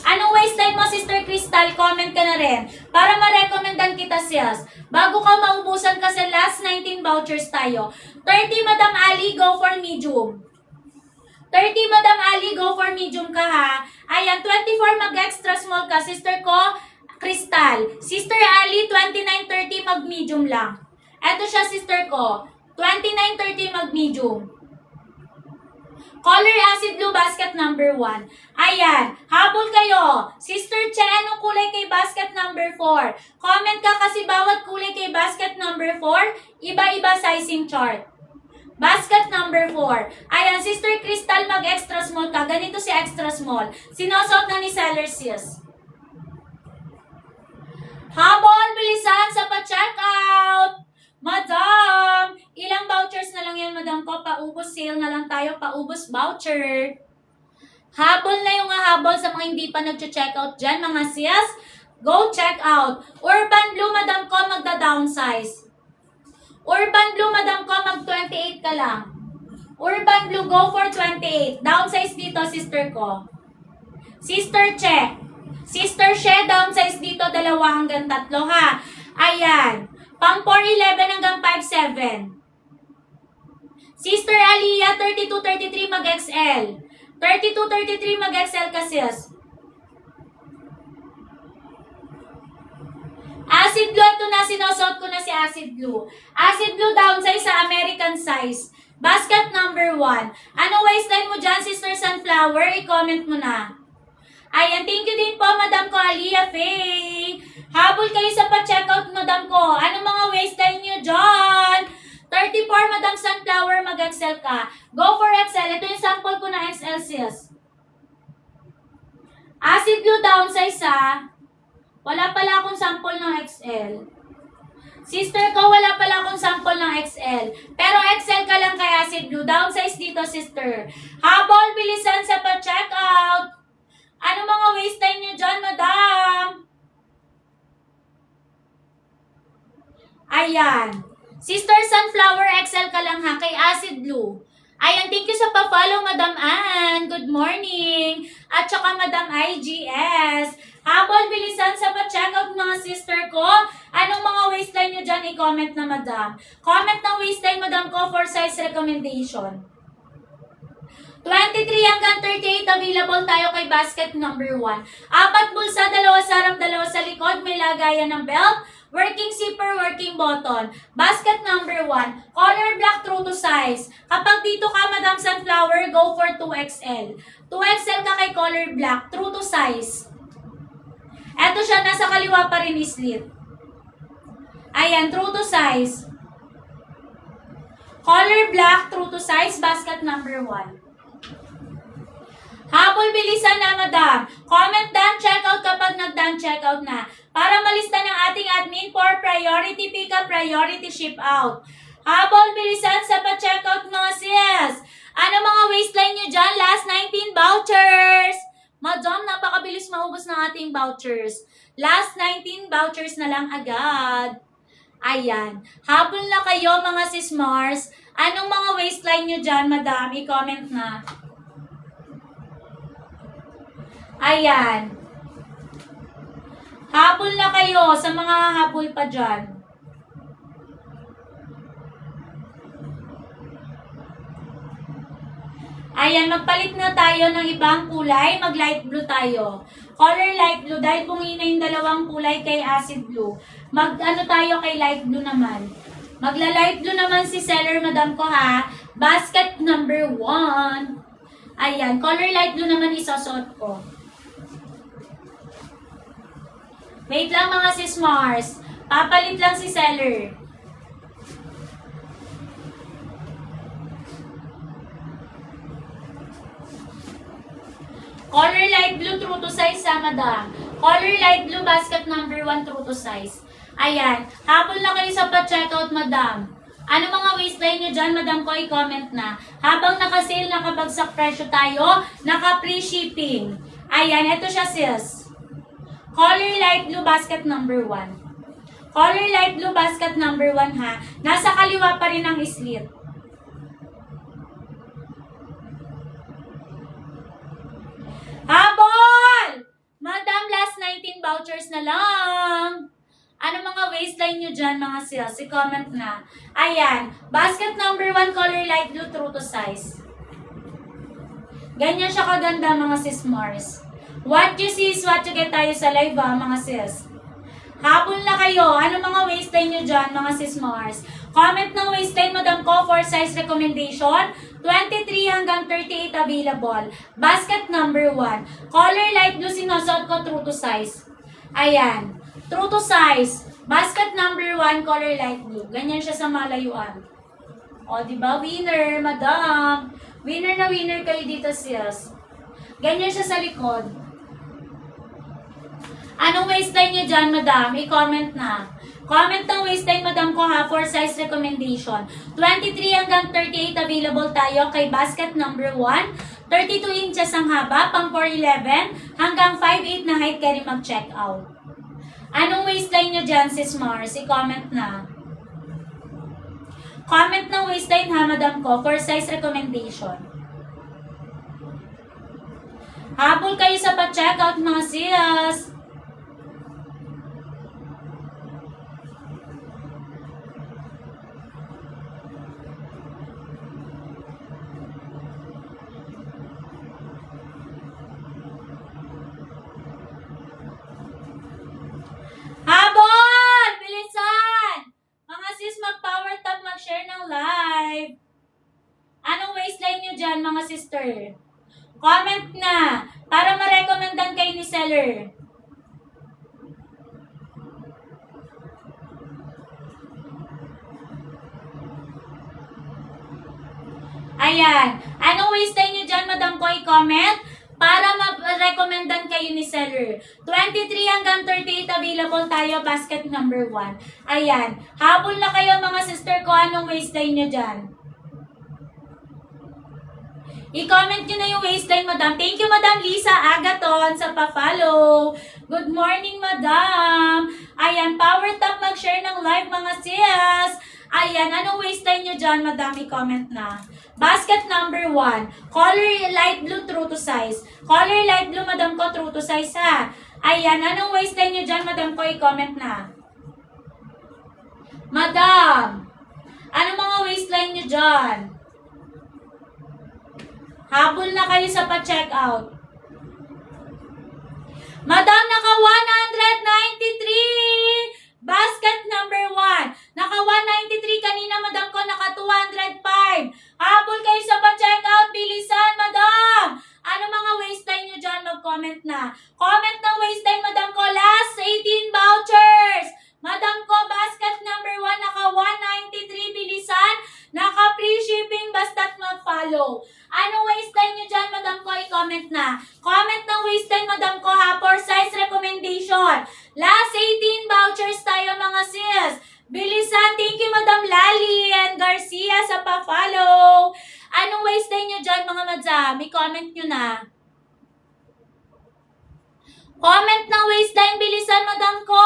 Anong waistline mo, Sister Crystal? Comment ka na rin para ma-recommendan kita, sis. Bago ka maubusan kasi last 19 vouchers tayo. 30, Madam Ali, go for medium. 30, Madam Ali, go for medium ka, ha. Ayan, 24, mag-extra small ka. Sister ko, Crystal. Sister Ali, 29-30, mag-medium lang. Eto siya, sister ko. 29-30, mag-medium. Color acid blue, basket number 1. Ayan, habol kayo. Sister Che, anong kulay kay basket number 4? Comment ka kasi bawat kulay kay basket number 4, iba-iba sizing chart. Basket number 4. Ayan, Sister Crystal, mag-extra small ka. Ganito si extra small. Sinosot na ni seller, sis. Habol, bilisan sa pa-checkout. Madam, ilang vouchers na lang yan, madam ko? Paubos sale na lang tayo, paubos voucher. Habol na yung habol sa mga hindi pa nag-checkout dyan, mga sis. Go check out. Urban Blue, madam ko, magda-downsize. Urban Blue, madam ko, mag-28 ka lang. Urban Blue, go for 28. Downsize dito, sister ko. Sister Che. Sister She, downsize dito, 2 hanggang 3, ha? Ayan. Pang 411 hanggang 57. Sister Aliyah, 32-33 mag-XL. 32-33 mag-XL ka, sis. Acid Blue, ito na, sinusot ko na si Acid Blue. Acid Blue, downsize sa American size. Basket number 1. Ano waistline mo dyan, Sister Sunflower? I-comment mo na. Ayan, thank you din po, Madam ko, Aliyah Faye. Habol kayo sa pa-checkout, Madam ko. Anong mga waistline nyo dyan? 34, Madam Sunflower, mag-XL ka. Go for XL. Ito yung sample ko na XL, sis. Acid Blue, downsize, ha? Wala pala akong sample ng XL. Sister ko, wala pala akong sample ng XL. Pero XL ka lang kay Acid Blue. Downsize dito, sister. Habol, bilisan sa pa-checkout. Ano mga waistline nyo dyan, madam? Ayan. Sister Sunflower, XL ka lang ha, kay Acid Blue. Ayan, thank you sa pa-follow, Madam Ann. Good morning. At saka Madam IGS. Habol, bilisan sa pa-checkout mga sister ko. Anong mga waistline nyo dyan? I-comment na, Madam. Comment ng waistline, Madam ko, for size recommendation. 23 hanggang 38 available tayo kay basket number 1. 4 bulsa, 2 sa harap, 2 sa likod. May lagayan ng belt. Working zipper, working button. Basket number 1. Color black, true to size. Kapag dito ka, Madam Sunflower, go for 2XL. 2XL ka kay color black, true to size. Eto siya, nasa kaliwa pa rin islit. Ayan, true to size. Color black, true to size, basket number 1. Habol, bilisan na, Madam. Comment done, checkout kapag nag-done checkout na. Para malista ng ating admin for priority pick-up, priority ship-out. Habol, bilisan sa pa-checkout mga sis. Ano mga waistline nyo dyan? Last 19 vouchers. Madam, napakabilis maubos ng ating vouchers. Last 19 vouchers na lang agad. Ayan. Habol na kayo mga sis Mars. Anong mga waistline nyo dyan, Madam? I-comment na. Ayan. Habol na kayo sa mga habol pa dyan. Ayan, magpalit na tayo ng ibang kulay. Mag-light blue tayo. Color light blue. Dahil pumina yung 2 kulay kay Acid Blue. Mag-ano tayo kay light blue naman. Magla-light blue naman si seller, Madam ko ha. Basket number 1. Ayan, color light blue naman isosot ko. Wait lang mga sis Mars. Papalit lang si seller. Color light blue, true to size sa Madam. Color light blue, basket number 1, true to size. Ayan. Habol na kayo sa pa-checkout, Madam. Ano mga waistline nyo dyan, Madam ko, i-comment na. Habang naka-sale, nakabagsak presyo tayo, naka-free shipping. Ayan, ito siya sis. Color light blue, basket number 1. Color light blue, basket number 1 ha. Nasa kaliwa pa rin ang slit. Habol! Madam, last 19 vouchers na lang. Ano mga waistline nyo dyan, mga sales? I-comment na. Ayan. Basket number 1, color light blue, true to size. Ganyan siya kaganda, mga sis Mars. What you see is what you get tayo sa live, ha, mga sis. Habol na kayo. Ano mga waistline nyo dyan, mga sis Mars? Comment ng waistline, Madam ko, for size recommendation. 23 hanggang 38 available. Basket number 1. Color light blue, sinusot ko, true to size. Ayan. True to size. Basket number 1, color light blue. Ganyan siya sa malayuan. O, diba? Winner, Madam. Winner na winner kayo dito, sis. Ganyan siya sa likod. Anong waistline nyo dyan, Madam? I-comment na. Comment ng waistline, Madam ko ha, for size recommendation. 23 hanggang 38 available tayo kay basket number 1. 32 inches ang haba, pang 4'11", hanggang 5'8" na height ka rin mag-check out. Anong waistline nyo dyan, sis Mars? I-comment na. Comment ng waistline ha, madam ko, for size recommendation. Habol kayo sa pa-checkout mga sis. Habol! Bilisan! Mga sis, mag-power tap, mag-share ng live. Anong waistline nyo dyan, mga sister? Comment na para ma-recommendan kayo ni seller. Ayan. Anong waistline nyo dyan, madam ko, i-comment para ma-recommendan kayo ni seller. 23 hanggang 38 available tayo, basket number 1. Ayan. Habol na kayo, mga sister ko, anong waistline nyo dyan. I-comment nyo na yung waistline, madam. Thank you, Madam Lisa Agaton, sa pa-follow. Good morning, madam. Ayan, power tap, mag-share ng live, mga sis. Ayan, anong waistline nyo dyan, madam? I-comment na. Basket number 1. Color light blue, true to size. Color light blue, madam ko, true to size, ha. Ayan, anong waistline nyo dyan, madam ko? I-comment na. Madam, anong mga waistline nyo dyan? Habol na kayo sa pa-checkout. Madam, naka 193! Basket number 1. Naka 193 kanina, madam ko, naka 205. Habol kayo sa pa-checkout. Bilisan, madam! Ano mga waistline nyo dyan? Mag-comment na. Comment ng waistline, madam ko. Last 18 vouchers. Madam ko, basket number 1, naka 193. Bilisan. Naka free shipping, basta't mag-follow. Anong waistline nyo dyan, madam ko? I-comment na. Comment ng waistline, madam ko, ha, for size recommendation. Last 18 vouchers tayo, mga sis. Bilisan. Thank you, Madam Lali and Garcia, sa pa-follow. Anong waistline nyo dyan, mga madam? I-comment nyo na. Comment ng waistline, bilisan, madam ko.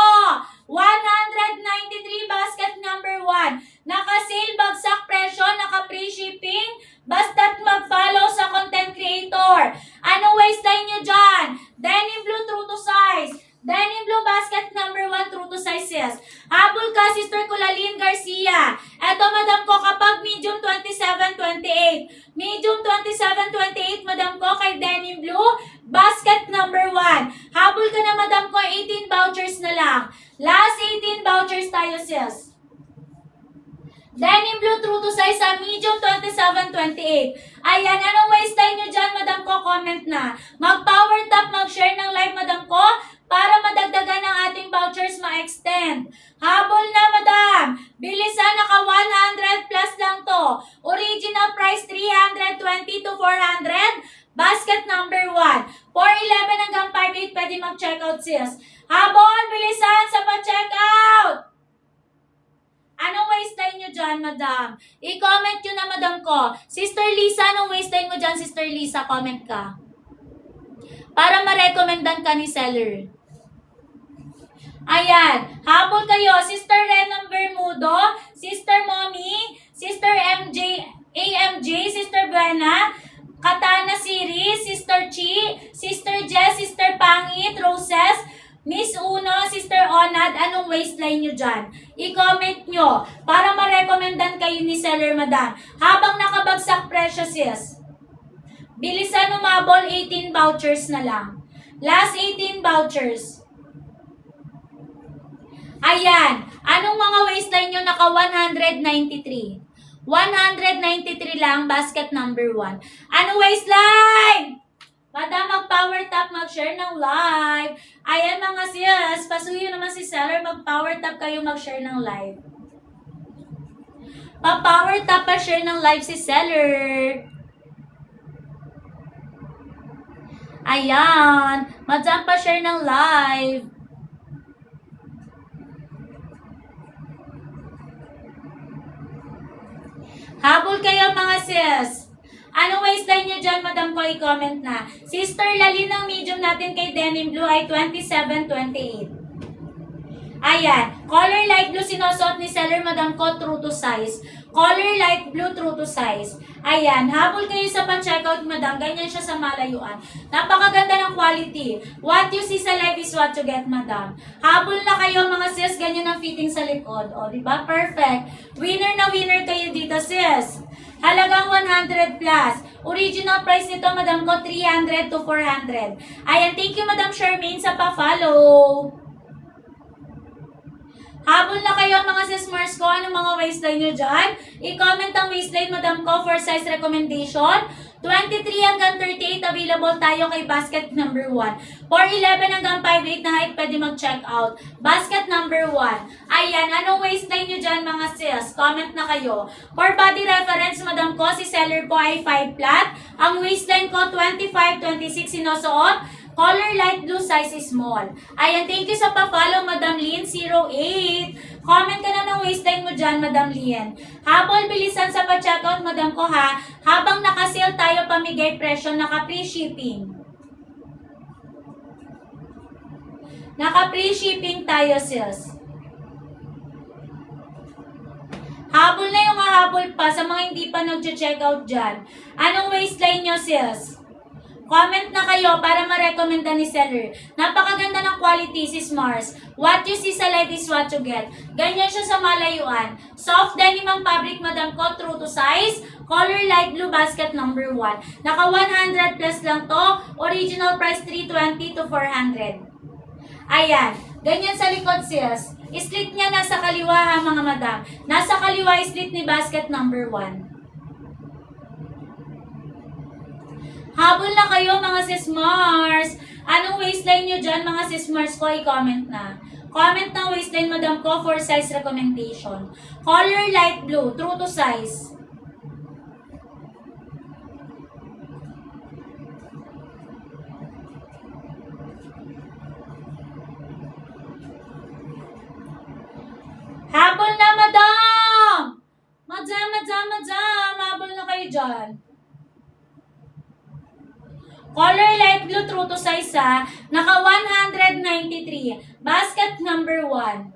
193, basket number 1. Naka-sale, bagsak presyo, naka-free shipping. Basta't mag-follow sa content creator. Anong waistline nyo dyan? Denim blue, true to size. Denim blue, basket number 1, true to sizes. Habol ka, Sister Kulalin Garcia. Eto, madam ko, kapag medium 27-28. Medium 27-28, madam ko, kay denim blue, basket number 1. Habol ka na, madam ko, 18 vouchers na lang. Last 18 vouchers tayo, sis. Denim blue, true to size sa medium 27-28. Ayan, anong waistline nyo dyan, madam ko? Comment na. Mag-power tap, mag-share ng live, madam ko, para madagdagan ng ating vouchers ma-extend. Habol na, madam. Bilisan, naka 100 plus lang to. Original price 320 to 400. Basket number 1. 411 hanggang 58, pwede mag-checkout, sis. Habol, bilisan sa pa-checkout. Anong waistline nyo dyan, madam? I-comment nyo na, madam ko. Sister Lisa, anong waistline mo dyan, Sister Lisa? Comment ka. Para ma-recommendan ka ni seller. Ayan. Habol kayo. Sister Renan Bermudo, Sister Mommy, Sister MJ, AMJ, Sister Buena, Katana Series, Sister Chi, Sister Jess, Sister Pangit, Roses, Miss Uno, Sister Onad, anong waistline nyo dyan? I-comment nyo para ma-recommendan kayo ni seller, madam. Habang nakabagsak presyo, sis. Bilisan umabol, 18 vouchers na lang. Last 18 vouchers. Ayan. Anong mga waistline nyo? Naka 193. 193 lang, basket number 1. Anong waistline? Madam, mag-power tap, mag-share ng live. Ayan, mga sis, pasuyo naman si seller, mag-power tap kayo, mag-share ng live. Pa-power tap, pa-share ng live si seller. Ayan, madam, pa-share ng live. Habol kayo, mga sis. Anong waistline nyo dyan, madam ko? I-comment na. Sister Lali ng medium natin kay denim blue ay 27-28. Ayan. Color light blue sinosot ni seller, madam ko, true to size. Color light blue, true to size. Ayan, habol kayo sa pa-checkout, madam. Ganyan siya sa malayuan. Napakaganda ng quality. What you see sa live is what you get, madam. Habol na kayo, mga sis. Ganyan ang fitting sa likod. O, diba? Perfect. Winner na winner kayo dito, sis. Halagang 100 plus. Original price nito, madam ko, 300 to 400. Ayan, thank you, Madam Charmaine, sa pa-follow. Habol na kayo, mga sis Mars ko. Anong mga waistline nyo dyan? I-comment ang waistline, madam ko, for size recommendation. 23 hanggang 38, available tayo kay basket number 1. For 11 hanggang 5'8 na height, pwede mag-check out. Basket number 1. Ayan, anong waistline nyo dyan, mga sis? Comment na kayo. For body reference, madam ko, si seller po ay 5 flat. Ang waistline ko, 25-26 sinusuot. Color light blue, size small. Ayan, thank you sa pa-follow, Madam Lynn 08. Comment ka na ng waistline mo dyan, Madam Lynn. Habol, bilisan sa pa-checkout, madam ko ha. Habang naka-sale tayo, pamigay presyo, naka-free shipping. Naka-free shipping tayo, sis. Habol na yung habol pa sa mga hindi pa nag-checkout dyan. Anong waistline nyo, sis? Comment na kayo para ma-recommenda ni seller. Napakaganda ng quality, sis Mars. What you see sa live is what you get. Ganyan siya sa malayuan. Soft denim ang fabric, madam ko, true to size. Color light blue, basket number 1. Naka 100 plus lang to. Original price 320 to 400. Ayan. Ganyan sa likod, sis. Slit niya nasa kaliwa ha, mga madam. Nasa kaliwa slit ni basket number 1. Habol na kayo, mga sis Mars. Anong waistline nyo dyan, mga sis Mars ko? I-comment na. Comment ng waistline, madam ko, for size recommendation. Color light blue, true to size. Habol na, madam! Madam! Habol na kayo dyan. Color light blue, true to size ha. Naka 193. Basket number 1.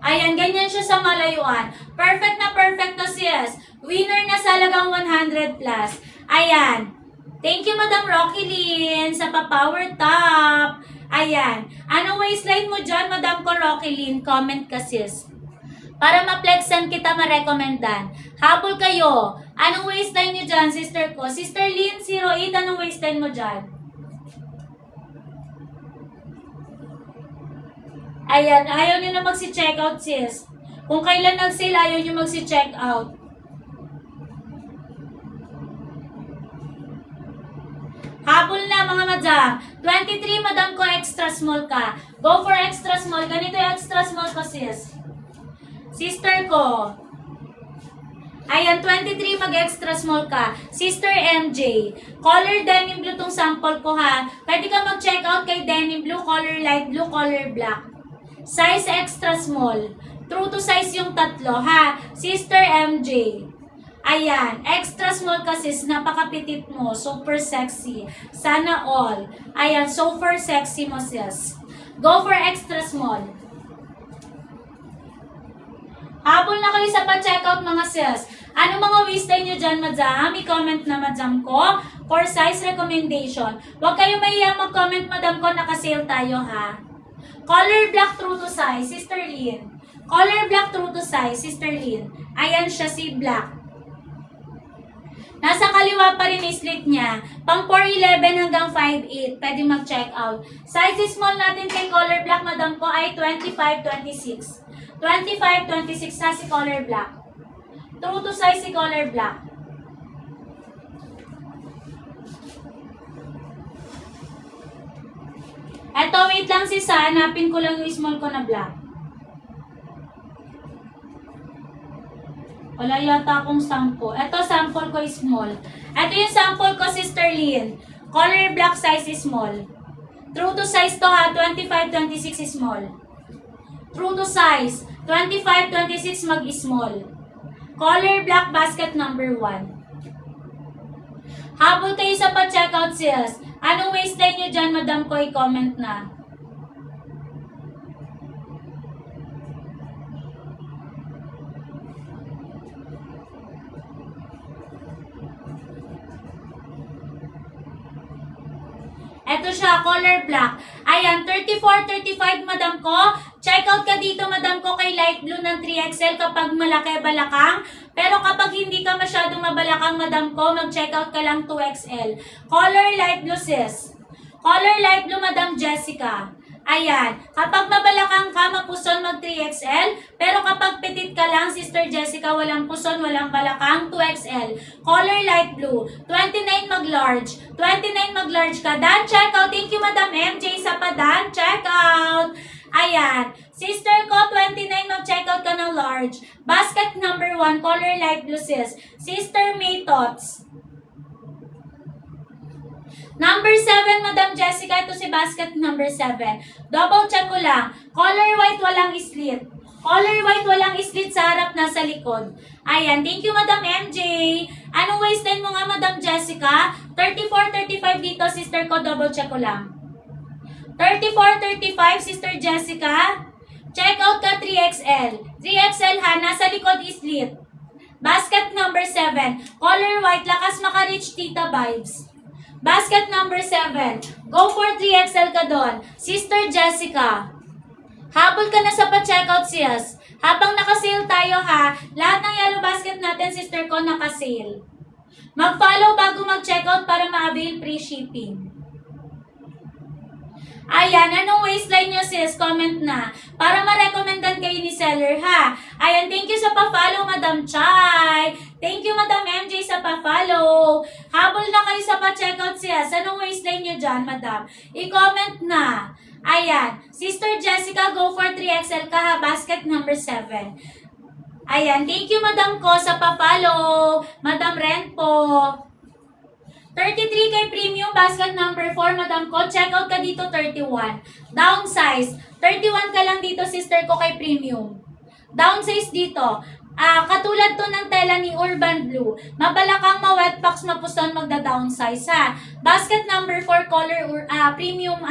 Ayan, ganyan siya sa malayuan. Perfect na perfect to, sis. Winner na sa halagang 100 plus. Ayan. Thank you, Madam Rocky Lynn, sa pa-power top. Ayan. Anong waistline mo dyan, Madam ko, Rocky Lynn? Comment ka, sis. Para ma-flexan kita, ma-recommendan. Habol kayo. Anong waistline nyo dyan, sister ko? Sister Lynn 08, anong waistline mo dyan? Ayan, ayaw nyo na magsi-check out, sis. Kung kailan nag-sale, ayaw nyo magsi-check out. Habol na, mga madam. 23, madam ko, extra small ka. Go for extra small. Ganito yung extra small ko, sis. Sister ko. Ayan, 23, mag-extra small ka. Sister MJ. Color denim blue tong sample ko ha. Pwede ka mag-check out kay denim blue, color light blue, color black. Size extra small. True to size yung tatlo ha. Sister MJ. Ayan, extra small ka sis. Napakapitit mo. Super sexy. Sana all. Ayan, super sexy mo sis. Go for extra small. Habol na kayo sa pa-checkout, mga sis. Ano mga waistline nyo dyan, madam? I-comment na, madam ko, for size recommendation. Huwag kayo mahiyang mag-comment, madam ko, nakasale tayo, ha? Color black, true to size, Sister Lynn. Color black, true to size, Sister Lynn. Ayan siya, si black. Nasa kaliwa pa rin yung slit niya. Pang 4'11 hanggang 5'8. Pwede mag-check out. Size small natin kay color black, madam ko, ay 25-26. 25-26 na si color black. True to size si color black. Eto, wait lang sis ha. Hanapin ko lang yung small ko na black. Wala yata akong sample. Eto, sample ko is small. Eto yung sample ko, Sister Lynn. Color black, size is small. True to size to ha. 25-26 is small. True to size. 25-26 mag-small. Color black, basket number 1. Habol kayo sa pa-checkout sales. Anong waistline nyo dyan, madam ko? I-comment na. Eto siya, color black. Ayan, 34-35, madam ko. Check out ka dito, madam ko, kay light blue ng 3XL kapag malaki balakang. Pero kapag hindi ka masyadong mabalakang, madam ko, mag-check out ka lang 2XL. Color light blue, sis. Color light blue, madam Jessica. Ayan, kapag mabalakang ka, mapuson mag 3XL. Pero kapag petit ka lang, Sister Jessica, walang puson, walang balakang, 2XL. Color light blue, 29 mag large. 29 mag large ka. Dan, check out. Thank you, Madam MJ, sa padan. Check out. Ayan, sister ko, 29 mag-check out ka ng large. Basket number 1, color light blue, sis. Sister May Tots. Number 7, Madam Jessica, ito si basket number 7. Double check ko lang. Color white, walang slit. Color white, walang slit sa harap, nasa likod. Ayan, thank you, Madam MJ. Anong waistline mo nga, Madam Jessica? 34-35 dito, sister ko, double check ko lang. 34-35, Sister Jessica. Check out ka 3XL. 3XL ha, nasa likod slit. Basket number 7. Color white, lakas maka-reach tita vibes. Basket number 7. Go for 3XL ka doon. Sister Jessica. Habol ka na sa pa-checkout, sis. Habang nakasale tayo ha, lahat ng yellow basket natin, sister ko, nakasale. Mag-follow bago mag-checkout para ma-avail free shipping. Ayan, anong waistline nyo, sis? Comment na. Para ma-recommendan kayo ni seller, ha? Ayan, thank you sa pa-follow, Madam Chai. Thank you, Madam MJ, sa pa-follow. Habol na kayo sa pa-checkout, sis. Anong waistline nyo dyan, Madam? I-comment na. Ayan, Sister Jessica, go for 3XL ka, ha? Basket number 7. Ayan, thank you, Madam ko, sa pa-follow. Madam Ren po. 33 kay premium, basket number 4, madam ko. Check out ka dito, 31. Downsize. 31 ka lang dito, sister ko, kay premium. Downsize dito. Katulad to ng tela ni Urban Blue. Mabalakang, ma-wet box, mapuson, magda-downsize, ha. Basket number 4, color, premium,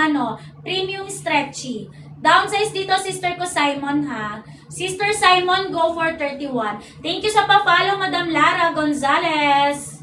premium stretchy. Downsize dito, sister ko, Simon, ha. Sister Simon, go for 31. Thank you sa pa-follow, Madam Lara Gonzalez.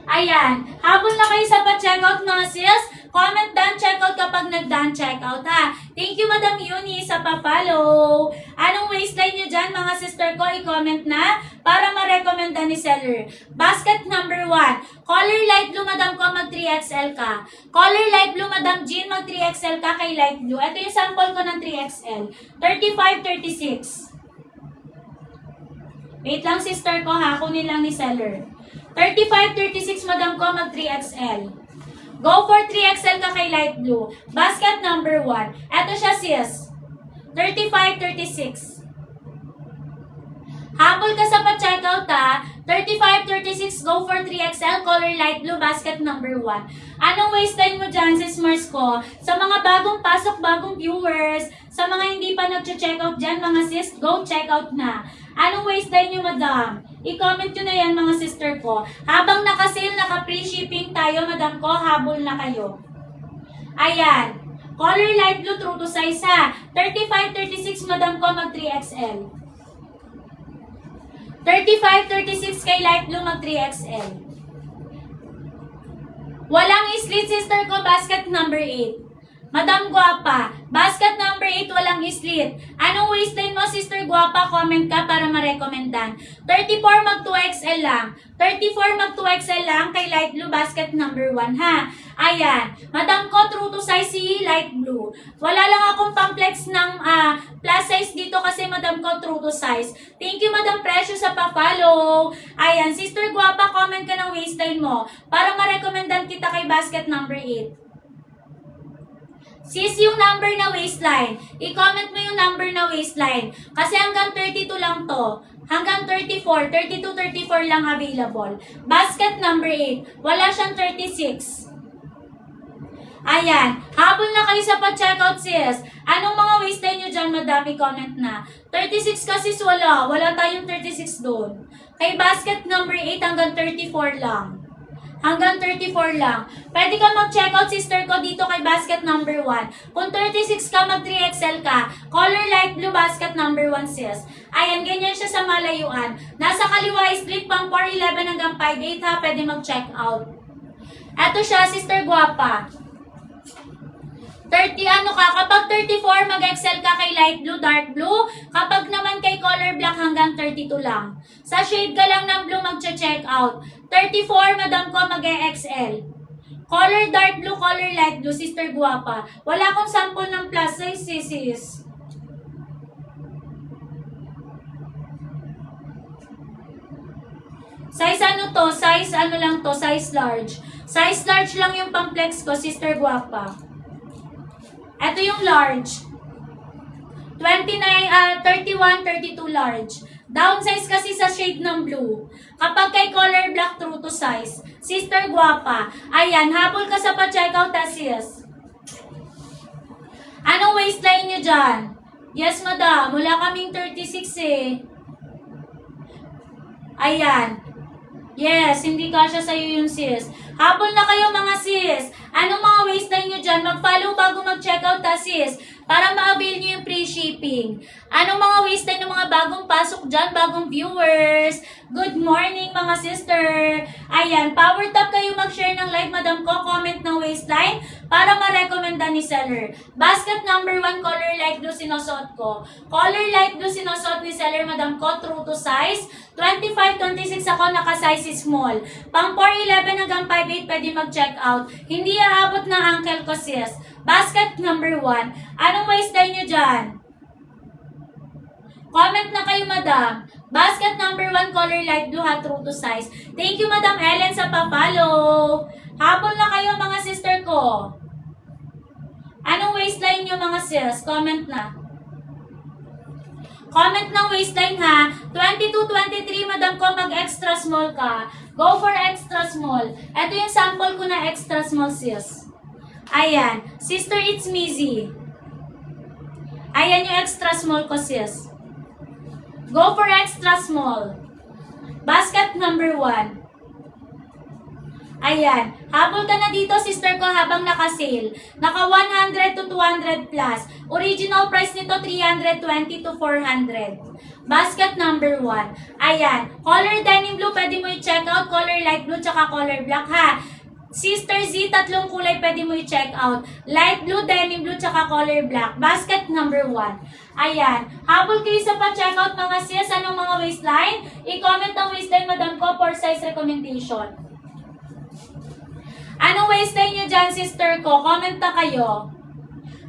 Ayan, habol na kayo sa pa-checkout, mga sis. Comment done checkout kapag nag-done checkout, ha. Thank you, Madam Yuni, sa pa-follow. Anong waistline nyo dyan, mga sister ko? I-comment na para ma-recommenda ni seller. Basket number 1. Color light blue, madam ko, mag 3XL ka. Color light blue, Madam Jean, mag 3XL ka kay light blue. Ito yung sample ko ng 3XL. 35-36. Wait lang, sister ko, ha. Kunin lang ni seller. 35-36, madam ko, mag 3XL. Go for 3XL ka kay light blue. Basket number 1. Eto siya, sis. 35-36. Habol ka sa pa-checkout, ha. 35-36, go for 3XL, color light blue, basket number 1. Anong waistline mo dyan, sis Mars ko? Sa mga bagong pasok, bagong viewers, sa mga hindi pa nag-checkout dyan, mga sis, go checkout na. Anong waistline nyo, madam? I-comment nyo na yan, mga sister ko. Habang naka-sale, naka-free shipping tayo, madam ko, habol na kayo. Ayan. Color light blue, true to size, ha. 35-36, madam ko, mag 3XL. 35-36 kay light blue, mag 3XL. Walang slit, sister ko, basket number 8. Madam Guapa, basket number 8, walang slit. Anong waistline mo, sister Guapa? Comment ka para ma-recommendan. 34 mag 2XL lang. 34 mag 2XL lang kay light blue, basket number 1, ha. Ayan. Madam ko, true to size si light blue. Wala lang akong pamplex ng plus size dito kasi madam ko, true to size. Thank you, Madam Precious, sa pa-follow. Ayan. Sister Guapa, comment ka ng waistline mo para ma-recommendan kita kay basket number 8. Sis, yung number na waistline. I-comment mo yung number na waistline. Kasi hanggang 32 lang to. Hanggang 34. 32, 34 lang available. Basket number 8. Wala siyang 36. Ayan. Habol na kayo sa pa-checkout, sis. Anong mga waistline nyo dyan, madam? I-comment na. 36 kasi wala. Wala tayong 36 doon. Kay basket number 8 hanggang 34 lang. Hanggang 34 lang. Pwede ka mag-checkout, sister ko, dito kay basket number 1. Kung 36 ka, mag 3XL ka. Color light blue, basket number 1, sis. Ayan, ganyan siya sa malayuan. Nasa kaliwa, split pang 411 hanggang 58, ha. Pwede mag-checkout. Eto siya, Sister Guapa. 30, kapag 34, mag-excel ka kay light blue, dark blue. Kapag naman kay color black, hanggang 32 lang. Sa shade ka lang ng blue, mag-check out. 34, madam ko, mag-excel. Color dark blue, color light blue, Sister Guapa. Wala akong sample ng plus size, sis. Size ano to? Size ano lang to? Size large. Size large lang yung pang-flex ko, Sister Guapa. Ito yung large. 31, 32 large. Downsize kasi sa shade ng blue. Kapag kay color black, true to size. Sister Guapa. Ayan, habol ka sa pa-checkout, sis. Anong waistline nyo dyan? Yes, madam. Wala kaming 36 eh. Ayan. Yes, hindi kasya sa'yo yung sis. Habol na kayo mga sis. Anong mga waistline nyo dyan? Mag-follow bago mag-checkout sis. Para ma-avail nyo yung free shipping. Anong mga waistline ng mga bagong pasok dyan? Bagong viewers. Good morning mga sister. Ayan, power tap kayo mag-share ng live, madam ko. Comment ng waistline para ma-recommenda ni seller. Basket number 1, color light blue sinosot ko. Color light blue sinosot ni seller, madam ko. True to size. 25, 26 ako, naka-size small. Pang 4'11 hanggang 5'8 pwede mag-check out. Hindi aabot ng ankle ko sis. Basket number 1. Anong waistline nyo dyan? Comment na kayo, madam. Basket number 1, color light blue, ha, true to size. Thank you, Madam Ellen, sa pa-follow. Habol na kayo, mga sister ko. Anong waistline nyo, mga sis? Comment na. Comment ng waistline, ha. 22, 23, madam ko, mag-extra small ka. Go for extra small. Ito yung sample ko na extra small, sis. Ayan. Sister, it's Mizzy. Ayan yung extra small ko, sis. Go for extra small. Basket number 1. Ayan. Habol ka na dito, sister ko, habang naka-sale. Naka 100 to 200 plus. Original price nito, 320 to 400. Basket number 1. Ayan. Color denim blue, pwede mo i-check out. Color light blue, tsaka color black, ha. Sister Z, tatlong kulay pwede mo i-check out. Light blue, denim blue, tsaka color black. Basket number 1. Ayan. Habol kayo sa pa-check out, mga sis. Anong mga waistline? I-comment ang waistline, madam ko, for size recommendation. Anong waistline nyo dyan, sister ko? Comment na kayo.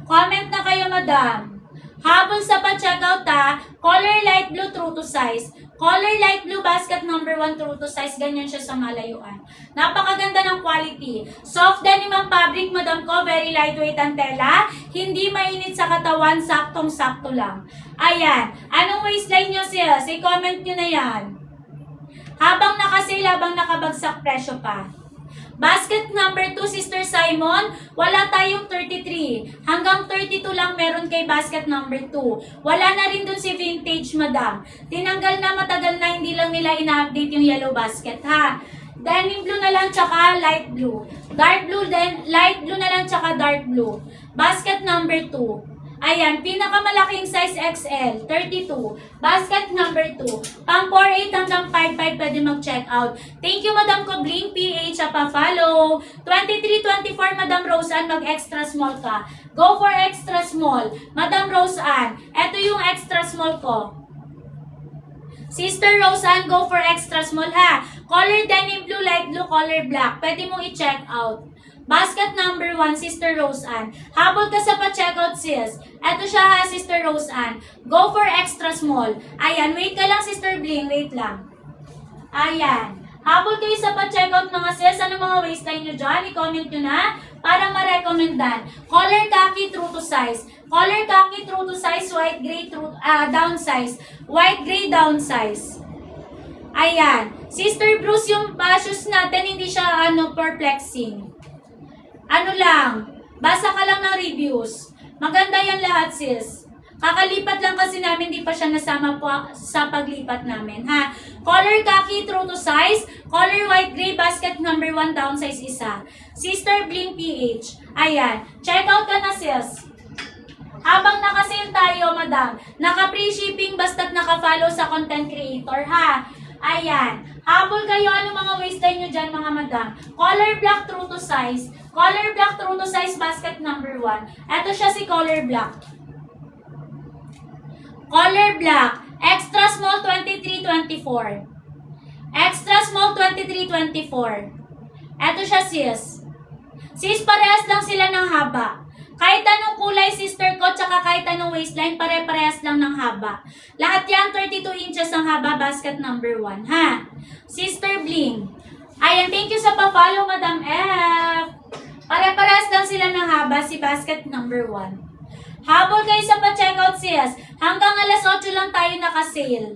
Comment na kayo, madam. Habol sa pa-checkout, ha. Color light blue, true to size. Color light blue, basket number 1, true to size. Ganyan siya sa malayuan. Napakaganda ng quality. Soft denim ang fabric, madam ko. Very lightweight ang tela. Hindi mainit sa katawan. Saktong-sakto lang. Ayan. Anong waistline nyo, sis? I-comment nyo na yan. Habang nakasale, habang nakabagsak presyo pa. Basket number 2, Sister Simon, wala tayong 33. Hanggang 32 lang meron kay basket number 2. Wala na rin dun si vintage, madam. Tinanggal na, matagal na, hindi lang nila ina-update yung yellow basket, ha. Denim blue na lang, tsaka light blue. Dark blue, then light blue na lang, tsaka dark blue. Basket number 2. Ayan, pinakamalaking size XL, 32. Basket number 2. Pang 4'8 hanggang 5'5 pwede mag-check out. Thank you, Madam ko, Bling PH, sa pa-follow. 23, 24, Madam Roseanne, mag-extra small ka. Go for extra small. Madam Roseanne, eto yung extra small ko. Sister Roseanne, go for extra small, ha. Color denim blue, light blue, color black. Pwede mong i-check out. Basket number 1, Sister Roseanne. Habol ka sa pa-checkout, sis. Eto siya, ha, Sister Roseanne. Go for extra small. Ayan, wait ka lang, Sister Bling. Wait lang. Ayan. Habol kayo sa pa-checkout, mga sis. Ano mga waistline nyo dyan? I-comment nyo na para ma-recommendan. Color khaki, true to size. Color khaki, true to size. White gray, down size. White gray, down size. Ayan. Sister Bruce, yung shoes natin, hindi siya perplexing. Ano lang, basa ka lang ng reviews. Maganda yan lahat, sis. Kakalipat lang kasi namin, di pa siya nasama po sa paglipat namin, ha. Color khaki, true to size. Color white gray, basket number 1, down size isa. Sister Bling PH. Ayan, check out ka na, sis. Habang nakasale tayo, madam, naka-free shipping basta't naka-follow sa content creator, ha. Ayan. Habol kayo, ano mga waistline nyo dyan, mga madam? Color black, true to size. Color black, true to size, basket number 1. Ito siya si color black. Color black, extra small 23-24. Extra small 23-24. Ito siya sis. Sis, parehas lang sila ng haba. Kahit anong kulay, sister ko, tsaka kahit anong waistline, pare-parehas lang ng haba. Lahat yan, 32 inches ang haba, basket number 1. Ha? Sister Bling. Ayan, thank you sa pa-follow, Madam F. Pare-parehas lang sila ng haba, si basket number 1. Habol kayo sa pa-checkout, sis. Hanggang alas 8 lang tayo naka-sale.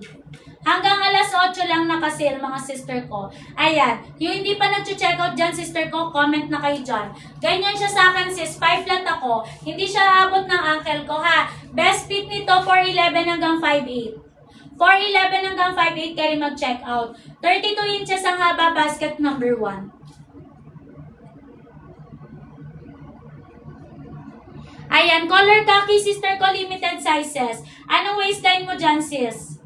Hanggang alas 8 lang naka-sale, mga sister ko. Ayan. Yung hindi pa nag-checkout dyan, sister ko, comment na kayo dyan. Ganyan siya sa akin, sis. 5 flat ako. Hindi siya abot ng ankle ko, ha. Best fit nito, 4'11 hanggang 5'8. 4'11 hanggang 5'8 ka rin mag-checkout. 32 inches ang haba, basket number 1. Ayan. Color khaki, sister ko, limited sizes. Anong waistline mo dyan, sis?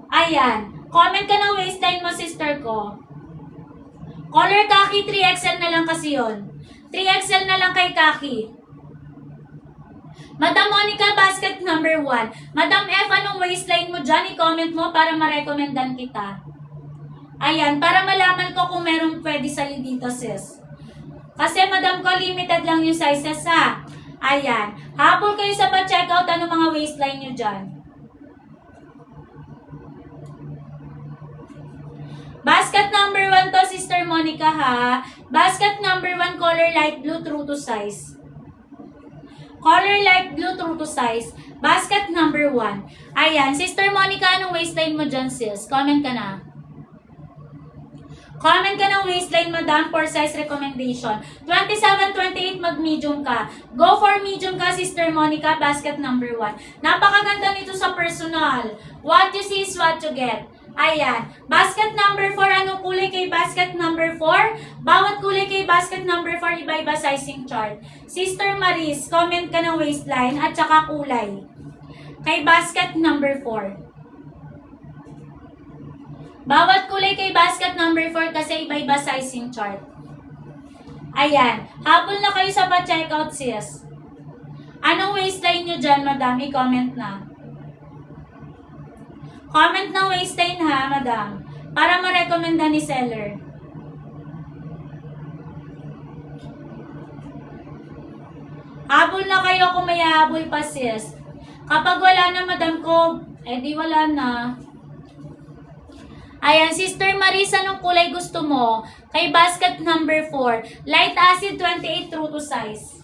Ayan. Comment ka ng waistline mo, sister ko. Color khaki, 3XL na lang kasi yun. 3XL na lang kay khaki. Madam Monica, basket number 1. Madam F, anong waistline mo dyan? I-comment mo para ma-recommendan kita. Ayan, para malaman ko kung meron pwede sa'yo dito, sis. Kasi madam ko, limited lang yung sizes, ha. Ayan. Habol kayo sa pa-checkout, anong mga waistline nyo dyan? Basket number 1 to, Sister Monica, ha? Basket number 1, color light blue, true to size. Color light blue, true to size. Basket number 1. Ayan, Sister Monica, anong waistline mo dyan, sis? Comment ka na. Comment ka ng waistline, madam, for size recommendation. 27-28, mag-medium ka. Go for medium ka, Sister Monica, basket number 1. Napakaganda nito sa personal. What you see is what you get. Ayan. Basket number 4, anong kulay kay basket number 4? Bawat kulay kay basket number 4, iba-iba sizing chart. Sister Maris, comment ka ng waistline at saka kulay. Kay basket number 4. Bawat kulay kay basket number 4 kasi iba-iba sizing chart. Ayan. Habol na kayo sa pa-checkout, sis. Anong waistline nyo dyan, madam? I-comment na. Comment na waistline, ha, madam. Para ma-recommenda ni seller. Habol na kayo kung may habol pa, sis. Kapag wala na, madam ko, di wala na. Ayan, Sister Marisa, anong kulay gusto mo? Kay basket number 4. Light acid, 28, true to size.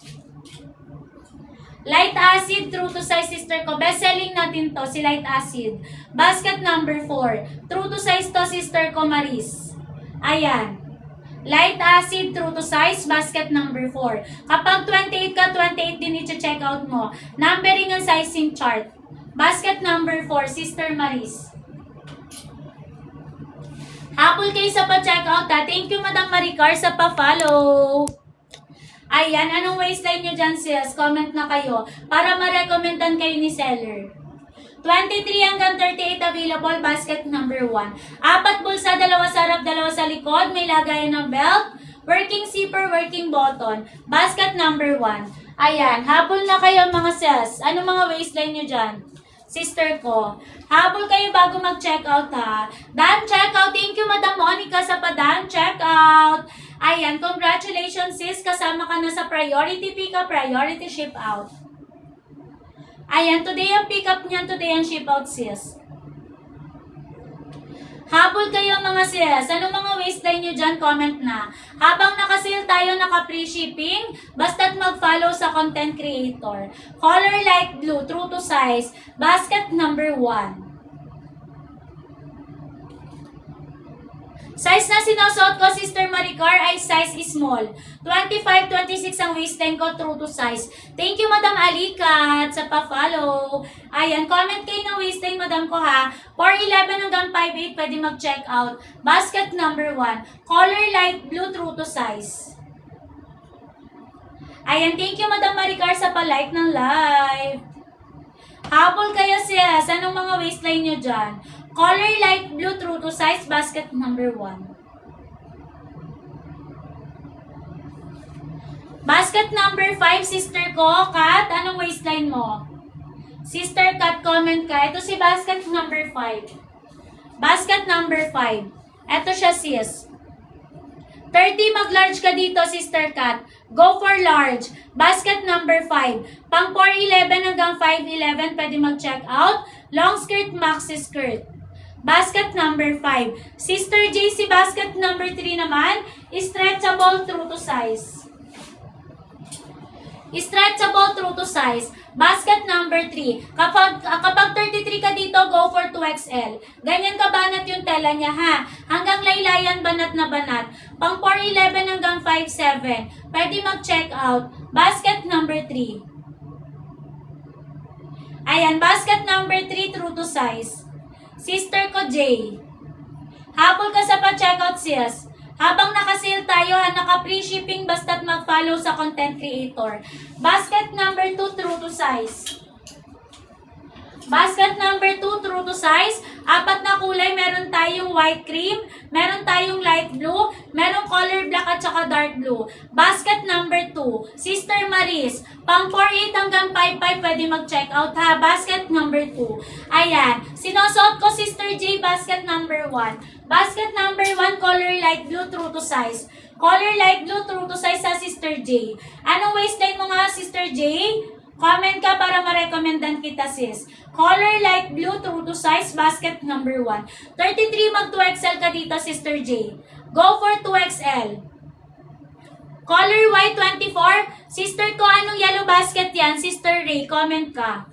Light acid, true to size, sister ko. Best selling natin to, si light acid. Basket number 4. True to size to, sister ko, Maris. Ayan. Light acid, true to size, basket number 4. Kapag 28 ka, 28 din i-check out mo. Numbering and sizing chart. Basket number 4, Sister Maris. Habol kayo sa pa-checkout, ha. Thank you, Madam Maricar, sa pa-follow. Ayan, anong waistline nyo dyan, sis? Comment na kayo para ma-recommendan kayo ni seller. 23 hanggang 38 available, basket number 1. 4 bulsa, 2 sa harap, 2 sa likod. May lagayan ng belt, working zipper, working button. Basket number 1. Ayan, habol na kayo, mga sis. Anong mga waistline nyo dyan? Sister ko, habol kayo bago mag-checkout, ha. Dan checkout. Thank you, Madam Monica, sa pa-dan checkout. Ayan, congratulations, sis. Kasama ka na sa priority pick-up, priority ship-out. Ayan, today ang pick-up niyan, today ang ship-out, sis. Habol kayo, mga sis. Anong mga waistline nyo dyan? Comment na. Habang nakasale tayo, naka-free shipping, basta't mag-follow sa content creator. Color light blue, true to size. Basket number 1. Size na sinusuot ko, Sister Maricar, ay size small. 25-26 ang waistline ko, true to size. Thank you, Madam Alikat, sa pa-follow. Ayan, comment kayo ng waistline, Madam ko, ha. 4'11 hanggang 5'8, pwede mag-check out. Basket number 1. Color light blue, true to size. Ayan, thank you, Madam Maricar, sa pa-like ng live. Habol kayo, sis. Anong mga waistline nyo dyan? Color light blue, true to size, basket number 1. Basket number 5, sister ko, Kat, anong waistline mo? Sister Kat, comment ka. Ito si basket number 5. Basket number 5. Ito siya, sis. 30, mag-large ka dito, sister Kat. Go for large. Basket number 5. Pang 4'11 hanggang 5'11, pwede mag-check out. Long skirt, maxi skirt. Basket number 5. Sister JC, basket number 3 naman. Stretchable, true to size. Stretchable, true to size. Basket number 3. Kapag 33 ka dito, go for 2XL. Ganyan ka banat yung tela niya, ha? Hanggang laylayan, banat na banat. Pang 4'11 hanggang 5'7. Pwede mag-check out. Basket number 3. Ayan, basket number 3, true to size. Sister ko, Jay. Habol ka sa pa-checkout, sis. Habang naka-sale tayo, naka-free shipping basta't mag-follow sa content creator. Basket number 2, true to size. Basket number 2, true to size. 4 na kulay, meron tayong white cream, meron tayong light blue, meron color black at saka dark blue. Basket number 2, Sister Maris. Pang 4'8 hanggang 5'5, pwede mag-check out, ha. Basket number 2. Ayan. Sinosot ko, Sister J, basket number 1. Basket number 1, color light blue, true to size. Color light blue, true to size sa Sister J. Anong waistline mo nga, Sister J? Comment ka para ma-recommendan kita, sis. Color light blue, true to size, basket number 1. 33, mag 2XL ka dito, Sister J. Go for 2XL. Color white, 24. Sister ko, anong yellow basket yan? Sister Ray, comment ka.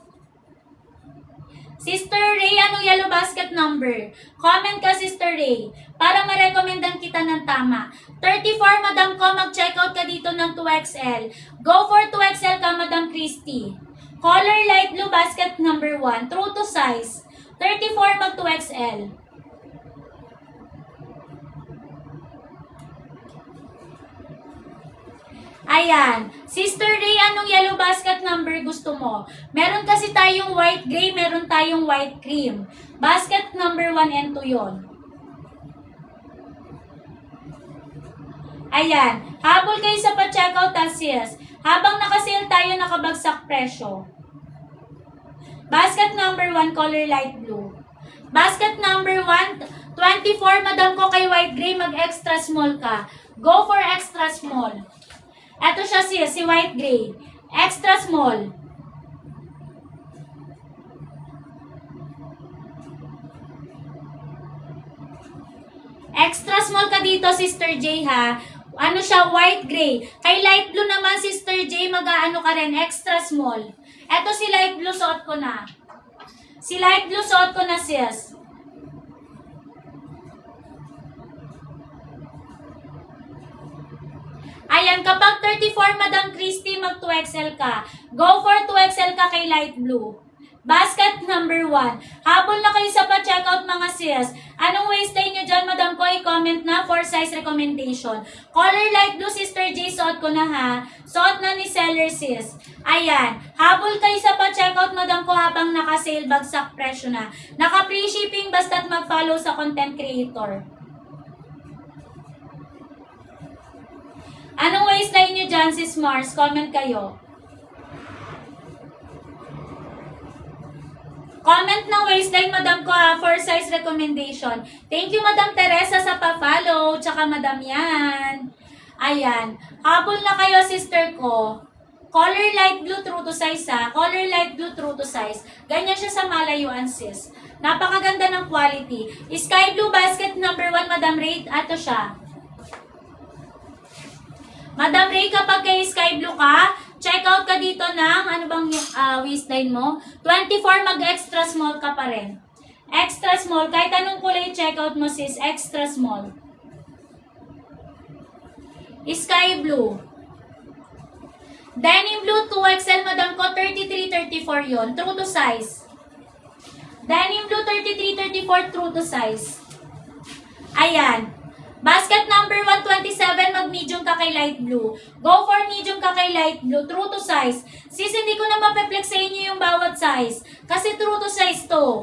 Sister Ray, anong yellow basket number? Comment ka, Sister Ray, para ma-recommendan kita ng tama. 34, Madam ko, mag-checkout ka dito ng 2XL. Go for 2XL ka, Madam Christy. Color light blue, basket number 1, true to size. 34, mag 2XL. Ayan. Sister Ray, anong yellow basket number gusto mo? Meron kasi tayong white gray, meron tayong white cream. Basket number 1 and 2 yun. Ayan. Habol kayo sa pa-checkout, sis. Habang nakasale tayo, nakabagsak presyo. Basket number 1, color light blue. Basket number 1, 24, Madam ko, kay white gray, mag-extra small ka. Go for extra small. Eto siya, sis, si white gray. Extra small. Extra small ka dito, Sister J, ha? Ano siya, white gray. Kay light blue naman, Sister J, mag-aano ka rin, extra small. Eto si light blue, suot ko na. Si light blue, suot ko na, sis. Ayan, kapag 34, Madam Christy, mag 2XL ka. Go for 2XL ka kay light blue. Basket number 1. Habol na kayo sa pa-checkout, mga sis. Anong waistline nyo dyan, Madam ko? I-comment na for size recommendation. Color light blue, Sister J, suot ko na, ha. Suot na ni seller, sis. Ayan. Habol kayo sa pa-checkout, Madam ko, habang naka-sale, bagsak presyo na. Naka-free shipping, basta't mag-follow sa content creator. Anong waistline nyo dyan, sis Mars? Comment kayo. Comment ng waistline, Madam ko, for size recommendation. Thank you, Madam Teresa, sa pa-follow. Tsaka, Madam yan. Ayan. Habol na kayo, sister ko. Color light blue, true to size, ha. Color light blue, true to size. Ganyan siya sa malayuan, sis. Napakaganda ng quality. Sky blue, basket number 1, Madam Ray. Ato siya. Madam Ray, kapag kay sky blue ka, check out ka dito ng, ano bang waistline mo? 24, mag-extra small ka pa rin. Extra small, kahit anong kulay check out mo, sis, extra small. Sky blue. Denim blue, 2XL, Madam ko, 33-34 yon, true to size. Denim blue, 33-34, true to size. Ayan. Basket number 127, mag-medium ka kay light blue. Go for medium ka kay light blue. True to size. Sis, hindi ko na mapeplex sa inyo yung bawat size. Kasi true to size to.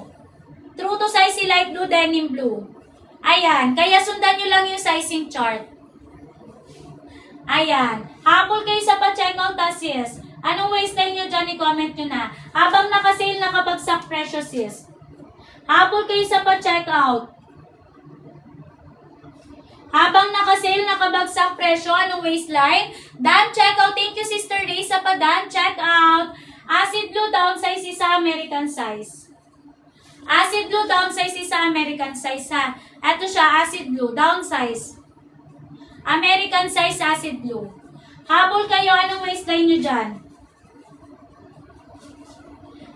true to size si light blue, denim blue. Ayan, kaya sundan nyo lang yung sizing chart. Ayan, habol kayo sa pa-checkout sis. Anong waistline nyo dyan, i-comment nyo na. Habang nakasale, nakabagsak presyo sis. Habol kayo sa pa-checkout. Habang nakasale, nakabagsak presyo, anong waistline? Dan checkout. Thank you, Sister Ray, sa pa-dan checkout. Acid blue, downsize sa American size. Acid blue, downsize sa American size ha. Ito siya, acid blue, downsize. American size, acid blue. Habol kayo, anong waistline nyo dyan?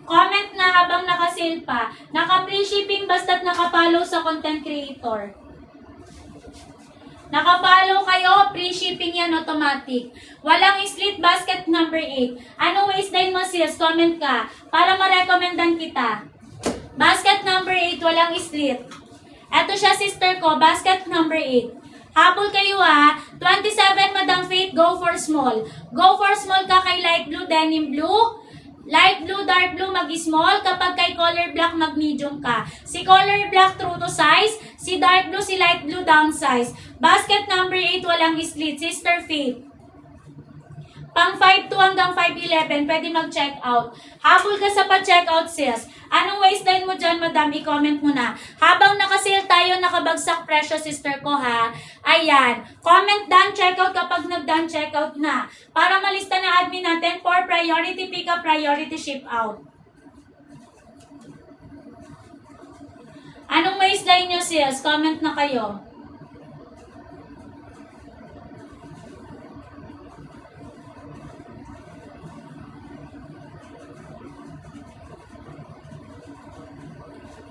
Comment na habang nakasale pa. Naka-free shipping basta't nakapollow sa content creator. Nakapollow kayo, free shipping yan automatic. Walang slit basket number 8. Anong waistline mo sis? Comment ka para ma-recommendan kita. Basket number 8, walang slit. Eto siya sister ko, basket number 8. Habol kayo ha. 27 Madam Faith, go for small. Go for small ka kay light blue, denim blue. Light blue, dark blue, mag-small. Kapag kay color black, mag-medium ka. Si color black, true to size. Si dark blue, si light blue, down size. Basket number 8, walang slit. Sister Faith. Pang 5'2 hanggang 5'11, pwede mag-check out. Habol ka sa pa-check out sis. Anong waistline mo dyan, madam? I-comment mo na. Habang nakasale tayo, nakabagsak presyo, sister ko ha. Ayan. Comment done checkout kapag nag-done checkout na. Para malista na admin natin for priority pick up, priority ship out. Anong waistline nyo sis? Comment na kayo.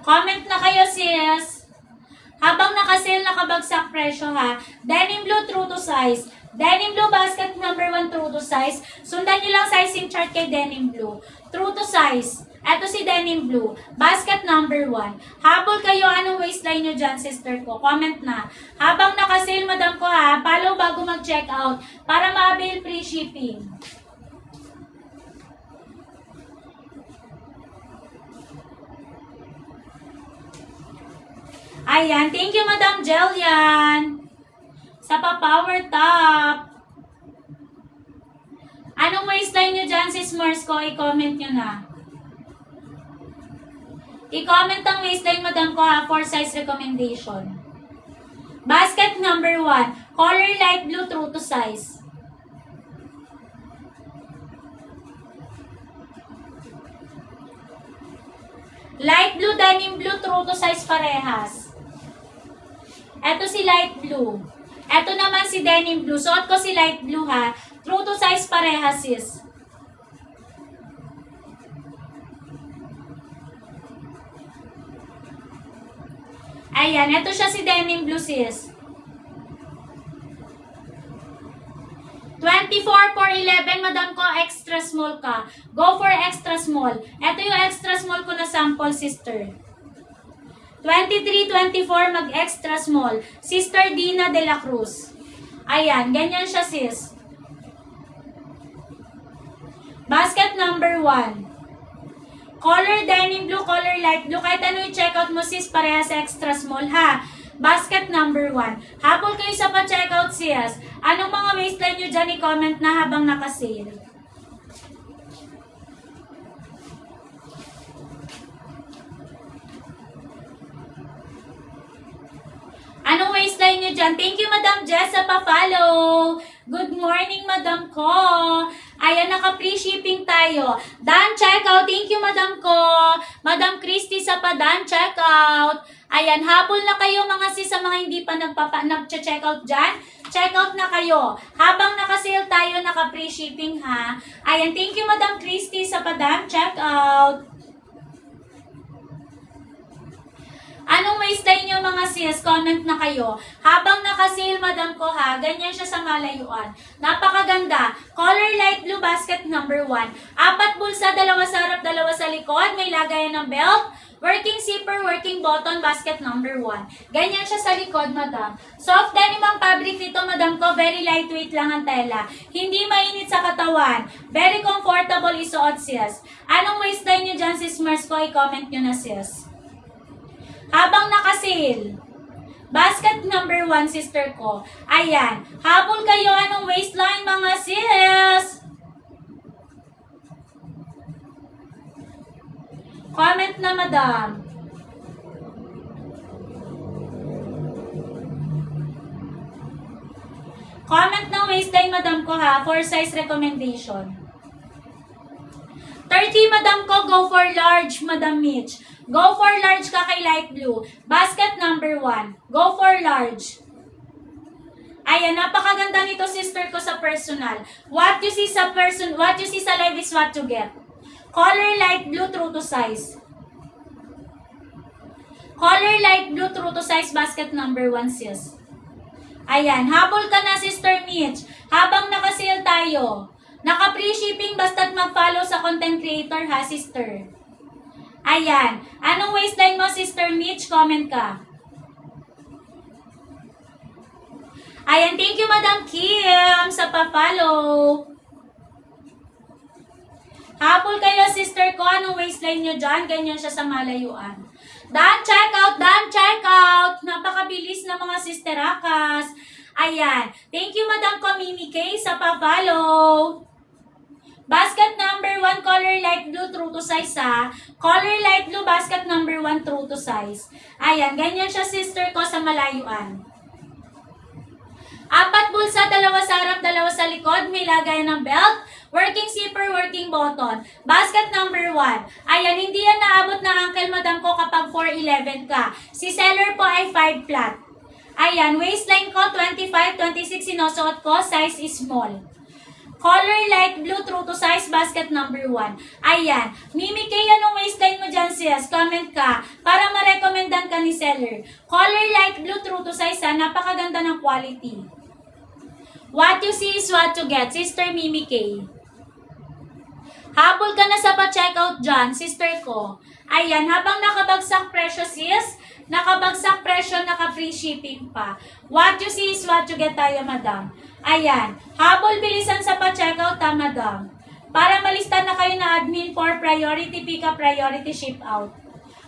Comment na kayo sis. Habang nakasale, nakabagsak presyo ha. Denim blue, true to size. Denim blue, basket number 1, true to size. Sundan nyo lang sizing chart kay denim blue. True to size. Eto si denim blue. Basket number 1. Habol kayo, anong waistline nyo dyan, sister ko? Comment na. Habang nakasale, madam ko ha, follow bago mag-check out para ma-avail free shipping. Ayan, thank you Madam Jelian. Sa pa-power top. Anong waistline nyo dyan, sis Mars ko? I-comment nyo na. I-comment ang waistline, madam ko ha, for size recommendation. Basket number 1. Color light blue, true to size. Light blue, denim blue, true to size parehas. Eto si light blue. Eto naman si denim blue. Suot ko si light blue ha. True to size parehas sis. Ayan. Eto siya si denim blue sis. 24 for 11, madam ko, extra small ka. Go for extra small. Eto yung extra small ko na sample, sister. 23-24, mag-extra small. Sister Dina de la Cruz. Ayan, ganyan siya sis. Basket number 1. Color denim blue, color light blue. Kahit ano yung checkout mo sis, parehas extra small ha. Basket number 1. Habol kayo sa pa-checkout sis. Anong mga waistline nyo dyan, i-comment na habang nakasale. Anong waistline nyo dyan? Thank you, Madam Jess, sa pa-follow. Good morning, Madam ko. Ayan, naka-free shipping tayo. Dan checkout. Thank you, Madam ko. Madam Christy sa pa-dan checkout. Ayan, habol na kayo mga sis sa mga hindi pa nag-checkout dyan. Checkout na kayo. Habang naka-sale tayo, naka-free shipping ha. Ayan, thank you, Madam Christy sa pa-dan checkout. Anong waistline nyo mga sis? Comment na kayo. Habang naka-sale, madam ko ha, ganyan siya sa malayuan. Napakaganda. Color light blue, basket number 1. 4 bulsa, 2 sa harap, 2 sa likod. May lagayan ng belt. Working zipper, working button, basket number 1. Ganyan siya sa likod, madam. Soft denim ang fabric nito, madam ko. Very lightweight lang ang tela. Hindi mainit sa katawan. Very comfortable isuot, sis. Anong waistline nyo dyan, sis Mars ko? I-comment nyo na, sis. Habang naka-sale. Basket number 1, sister ko. Ayan. Habol kayo, anong waistline, mga sis? Comment na, madam. Comment ng waistline, madam ko ha, for size recommendation. 30, madam ko, go for large, madam Mitch. Go for large ka kay light blue. Basket number 1. Go for large. Ayan, napakaganda nito, sister ko, sa personal. What you see sa live is what you get. Color light blue, true to size. Color light blue, true to size, basket number 1, sis. Ayan, habol ka na, sister Mitch. Habang naka-sale tayo. Naka-free shipping basta't mag-follow sa content creator ha, sister. Ayan. Anong waistline mo, sister Mitch? Comment ka. Ayan, thank you, Madam Kim, sa pa-follow. Habol kayo, sister ko. Anong waistline nyo dyan? Ganyan siya sa malayuan. Dan, check out! Dan, check out! Napakabilis na mga sisterakas. Ayan. Thank you, Madam Mimi K, sa pa-follow. Basket number 1, color light blue, true to size ha. Color light blue, basket number 1, true to size. Ayan, ganyan siya, sister ko, sa malayuan. 4 bulsa, 2 sa harap, 2 sa likod. May lagay ng belt. Working zipper, working button. Basket number 1. Ayan, hindi yan naabot na ankle, madam ko, kapag 4'11 ka. Si seller po ay 5 flat. Ayan, waistline ko, 25, 26 sinusuot ko. Size is small. Color light blue, true to size, basket number 1. Ayan. Mimi K, anong waistline mo dyan, sis? Comment ka para ma-recommendan ka ni seller. Color light blue, true to size ha. Napakaganda ng quality. What you see is what you get, sister Mimi K. Habol ka na sa pa-checkout dyan, sister ko. Ayan, habang nakabagsak presyo, sis. Nakabagsak presyo, naka-free shipping pa. What you see is what you get tayo, madam. Ayan. Habol bilisan sa pa-checkout ha, madam. Para malista na kayo na admin for priority pick-up, priority ship-out.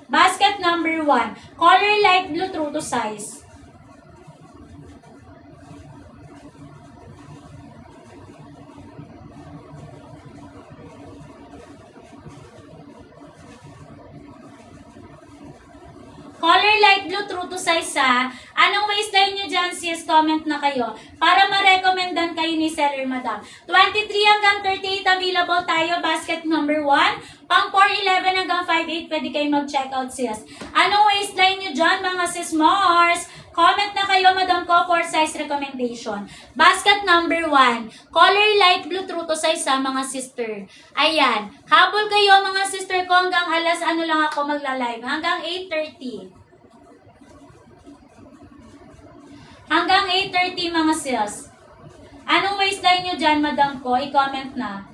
Basket number 1. Color light blue, true to size. Color light blue, true to size ha. Anong waistline nyo dyan, sis? Comment na kayo. Para ma-recommendan kayo ni seller, madam. 23 hanggang 38 available tayo. Basket number 1. Pang 4'11 hanggang 5'8 pwede kayo mag-checkout, sis. Anong waistline nyo dyan, mga sis Mars? Comment na kayo, madam ko, for size recommendation. Basket number 1. Color light blue, true to size ha, mga sister. Ayan. Habol kayo, mga sister ko, hanggang alas ano lang ako magla-live. Hanggang 8:30. Hanggang 8:30, mga sis. Anong waistline nyo dyan, madam ko? I-comment na.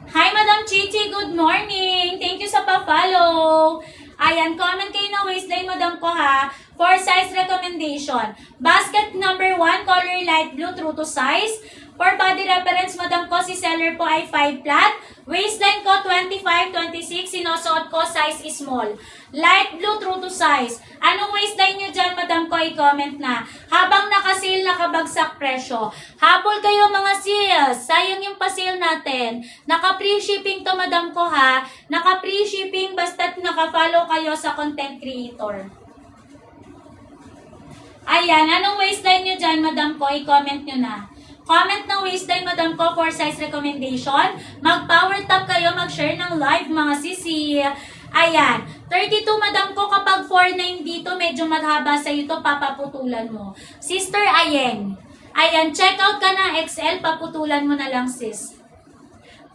Hi, Madam Chichi. Good morning. Thank you sa pa-follow. Ayan, comment kayo ng waistline, madam ko ha. For size recommendation. Basket number 1, color light blue, true to size. For body reference, madam ko, si seller po ay 5 flat. Waistline ko, 25, 26. Sinusuot ko, size is small. Light blue, true to size. Anong waistline nyo dyan, madam ko? I-comment na. Habang naka-sale, nakabagsak presyo. Habol kayo, mga sis. Sayang yung pa-sale natin. Naka-free shipping to, madam ko ha. Naka-free shipping basta't naka-follow kayo sa content creator. Ayan, anong waistline nyo dyan, madam ko? I-comment nyo na. Comment ng waistline, madam ko, for size recommendation. Mag-power tap kayo, mag-share ng live, mga sisi. Ayan. 32, madam ko, kapag 4'9 dito, medyo mahaba sa ito, papaputulan mo. Sister Ayen. Ayan, check out ka na XL, paputulan mo na lang, sis.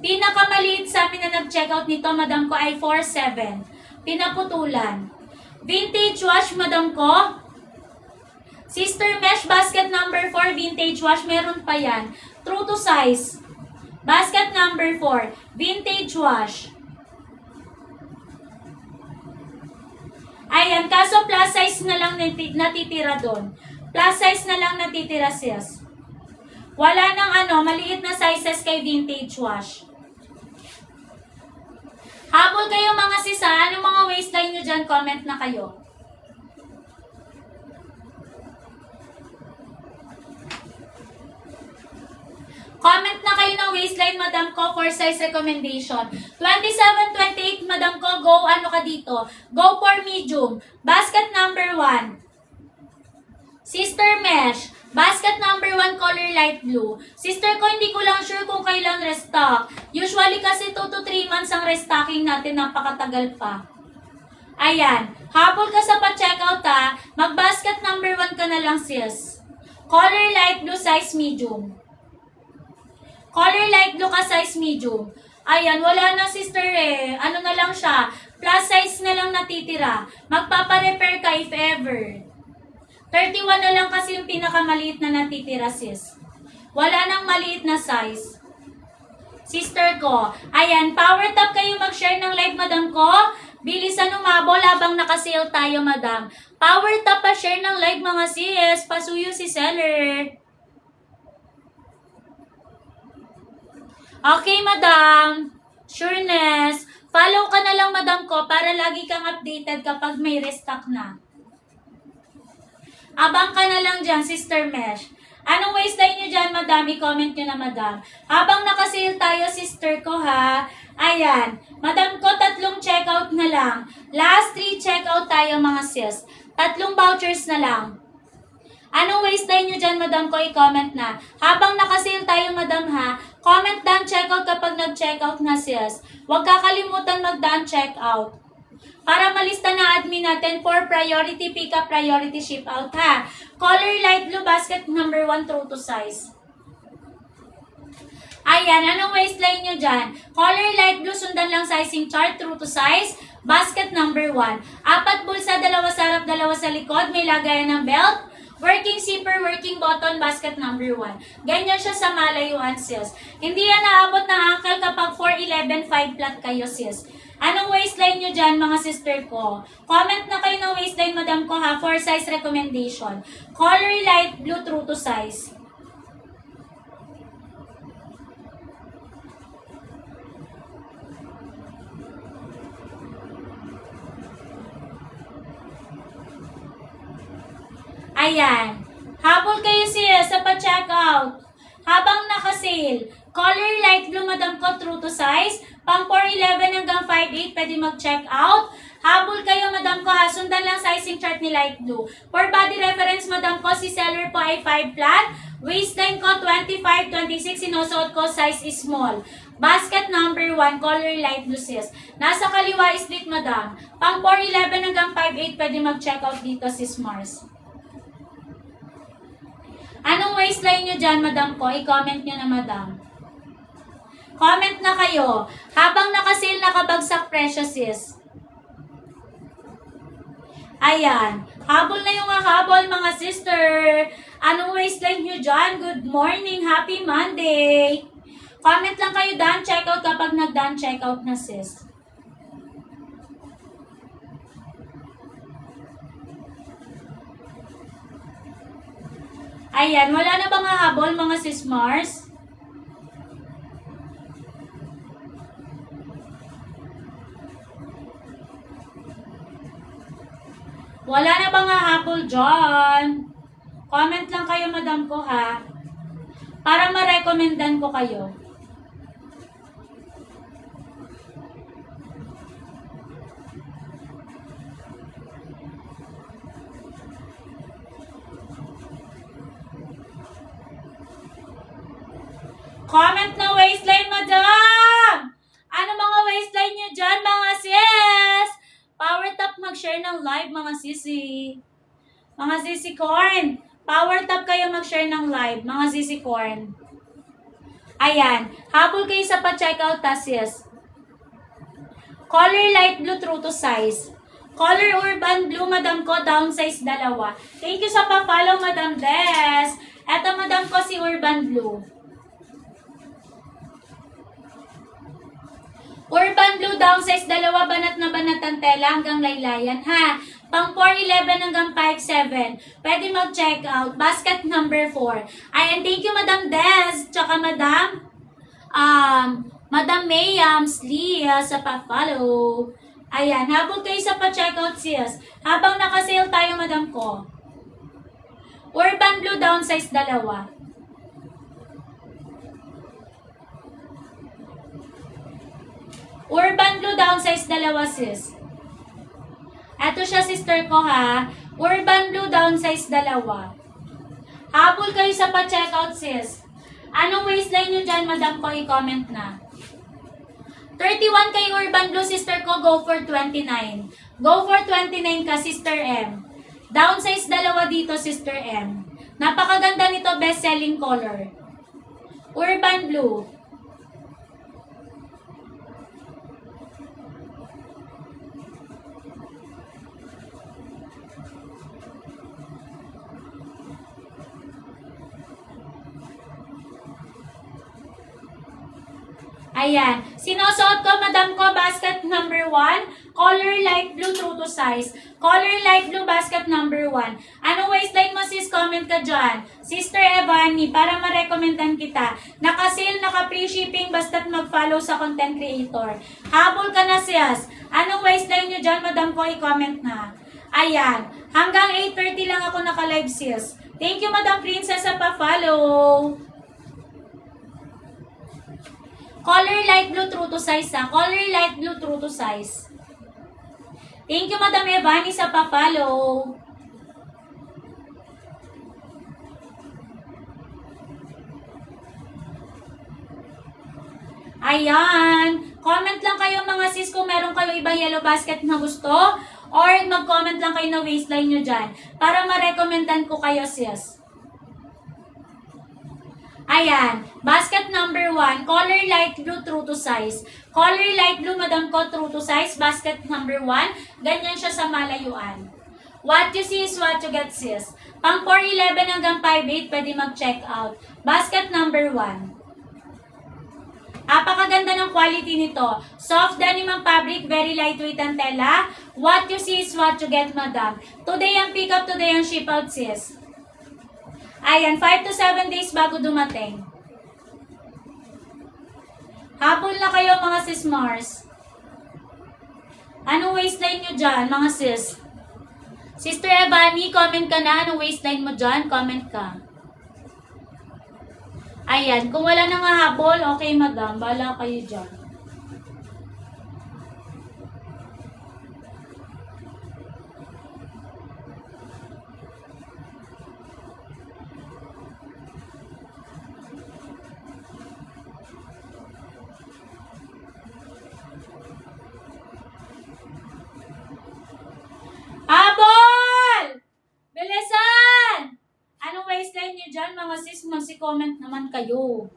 Pinakamaliit sa amin na nag-check out nito, madam ko, ay 4'7. Pinaputulan. Vintage wash, madam ko. Sister Mesh, basket number 4, vintage wash, meron pa yan. True to size. Basket number 4, vintage wash. Ayan, kaso plus size na lang natitira doon. Plus size na lang natitira, sis. Wala nang maliit na sizes kay vintage wash. Habol kayo mga sis ha. Anong mga waistline nyo dyan? Comment na kayo. Comment na kayo ng waistline, madam ko, for size recommendation. 27, 28, madam ko, go, ano ka dito? Go for medium. Basket number 1. Sister Mesh. Basket number 1, color light blue. Sister ko, hindi ko lang sure kung kailan restock. Usually kasi 2 to 3 months ang restocking natin, napakatagal pa. Ayan. Habol ka sa pa-checkout ha. Mag-basket number 1 ka na lang sis. Color light blue, size medium. Color light blue ka, size medium. Ayan, wala na sister eh. Ano na lang siya? Plus size na lang natitira. Magpapa-repair ka if ever. 31 na lang kasi yung pinakamaliit na natitira sis. Wala nang maliit na size. Sister ko. Ayan, power tap kayo mag-share ng live madam ko. Bilisan umabol habang nakasale tayo madam. Power tap pa share ng live mga sis. Pasuyo si seller. Okay, madam. Sureness. Follow ka na lang, madam ko, para lagi kang updated kapag may restock na. Abang ka na lang dyan, Sister Mesh. Anong waistline nyo dyan, madam? I-comment nyo na, madam. Habang nakasale tayo, sister ko, ha? Ayan. Madam ko, 3 checkout na lang. Last 3 checkout tayo, mga sis. 3 vouchers na lang. Anong waistline nyo dyan, madam ko? I-comment na. Habang nakasale tayo, madam, ha? Comment down checkout kapag nag-checkout na sis. Huwag kakalimutan mag-down checkout. Para malista na admin natin for priority pick-up, priority ship-out, ha? Color light blue, basket number 1, true to size. Ayan, anong waistline nyo dyan? Color light blue, sundan lang sizing chart, true to size. Basket number 1. 4 bulsa, 2 sa harap, 2 sa likod. May lagayan ng belt. Working zipper, working button, basket number 1. Ganyan siya sa malayuan, sis. Hindi yan naabot ng ankle kapag 4'11", 5 flat kayo, sis. Anong waistline nyo dyan, mga sister ko? Comment na kayo ng waistline, madam ko, ha, for size recommendation. Color light blue, true to size. Ayan. Habol kayo siya sa pa-checkout. Habang naka-sale. Color light blue, madam ko, true to size. Pang 4'11 hanggang 5'8, pwede mag-check out. Habol kayo, madam ko, ha. Sundan lang sizing chart ni light blue. For body reference, madam ko, si seller po ay 5 flat. Waistline ko, 25, 26. Sinusuot ko, size is small. Basket number 1, color light blue, sis. Nasa kaliwa split, madam. Pang 4'11 hanggang 5'8, pwede mag-check out dito, sis Mars. Anong waistline nyo dyan, madam ko? I-comment nyo na, madam. Comment na kayo. Habang nakasale, nakabagsak presyo, sis. Ayan. Habol na yung habol, mga sister. Anong waistline nyo dyan? Good morning. Happy Monday. Comment lang kayo, done checkout kapag nag-done checkout na, sis. Ayan, wala na bang habol, mga sis Mars? Wala na bang habol dyan? Comment lang kayo, madam ko, ha? Para ma-recommendan ko kayo. Comment na waistline, madam! Ano mga waistline nyo dyan, mga sis? Power tap mag-share ng live, mga sisi. Mga sisi corn. Power tap kayo mag-share ng live, mga sisi corn. Ayan. Habol kayo sa pa-checkout, sis. Color light blue, true to size. Color urban blue, madam ko, downsize 2. Thank you sa pa-follow, madam Des. Eto, madam ko, si urban blue. Urban blue, downsize 2, banat na banat ang tela hanggang laylayan, ha? Pang 4'11 hanggang 5'7. Pwede mag-check out. Basket number 4. Ayan, thank you, Madam Des. Tsaka, Madam Madam Mayams Leah sa pa-follow. Ayan, habol kayo sa pa-checkout sis. Habang naka-sale tayo, madam ko. Urban Blue downsize 2. Urban Blue downsize 2 sis. Eto siya sister ko ha. Urban Blue downsize 2. Habol kayo sa pa-checkout sis. Anong waistline nyo dyan, madam ko? I-comment na. 31 kay Urban Blue, sister ko, go for 29. Go for 29 ka, sister M. Downsize 2 dito, sister M. Napakaganda nito, best-selling color. Urban Blue. Ayan. Sinusuot ko, madam ko, basket number 1. Color light blue, true to size. Color light blue, basket number 1. Anong waistline mo, sis? Comment ka dyan. Sister Evany, para ma-recommendan kita. Naka-sale, naka-free shipping, basta't mag-follow sa content creator. Habol ka na, sis. Anong waistline nyo dyan, madam ko? I-comment na. Ayan. Hanggang 8:30 lang ako naka-live, sis. Thank you, Madam Princess, sa pa-follow. Color light blue, true to size ha. Color light blue, true to size. Thank you, Madam Evany, sa pa-follow. Ayan. Comment lang kayo mga sis kung meron kayo ibang yellow basket na gusto. Or mag-comment lang kayo na waistline nyo dyan. Para ma-recommendan ko kayo sis. Ayan, basket number 1, color light blue, true to size. Color light blue, madam ko, true to size. Basket number 1, ganyan siya sa malayuan. What you see is what you get, sis. Pang 4'11 hanggang 5'8, pwede mag-check out. Basket number 1. Apakaganda ng quality nito. Soft denim ang fabric, very lightweight ang tela. What you see is what you get, madam. Today ang pick up, today ang ship out, sis. Ayan, 5 to 7 days bago dumating. Habol na kayo mga sis Mars. Anong waistline nyo dyan, mga sis? Sister Ebony, comment ka na. Anong waistline mo dyan? Comment ka. Ayan, kung wala nang habol, okay madam, bala kayo dyan. Habol! Bilisan! Anong waistline nyo dyan, mga sis? Magsi-comment naman kayo.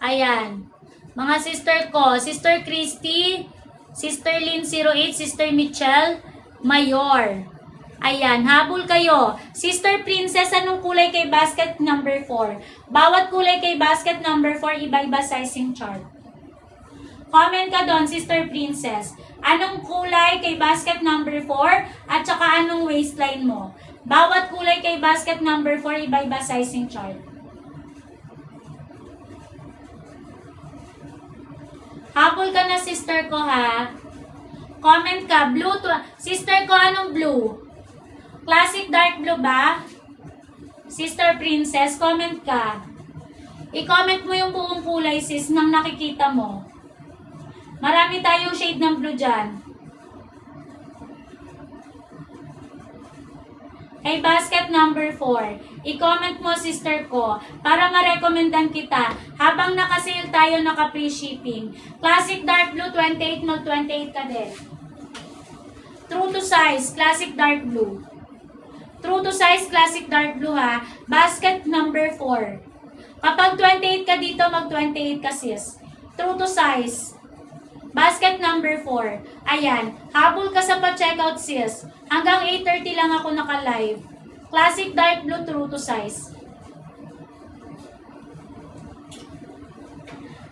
Ayan. Mga sister ko, Sister Christy, Sister Lynn 08, Sister Michelle, Mayor. Ayan, habol kayo. Sister Princess, anong kulay kay basket number 4? Bawat kulay kay basket number 4, iba-iba sizing chart. Comment ka doon, Sister Princess. Anong kulay kay basket number 4 at saka anong waistline mo? Bawat kulay kay basket number 4, iba-iba sizing chart. Habol ka na, sister ko ha. Comment ka, blue to... Sister ko, anong blue? Classic dark blue ba? Sister Princess, comment ka. I-comment mo yung buong kulay, sis, nang nakikita mo. Marami tayong shade ng blue dyan. Kay basket number 4, i-comment mo, sister ko, para ma-recommendan kita habang naka-sale tayo, naka-free shipping. Classic dark blue, 28, mag-28 ka din. True to size, classic dark blue. True to size, classic dark blue ha. Basket number 4. Kapag 28 ka dito, mag-28 ka sis. True to size. Basket number 4. Ayan, habol ka sa pa-checkout sis. Hanggang 8:30 lang ako naka-live. Classic dark blue, true to size.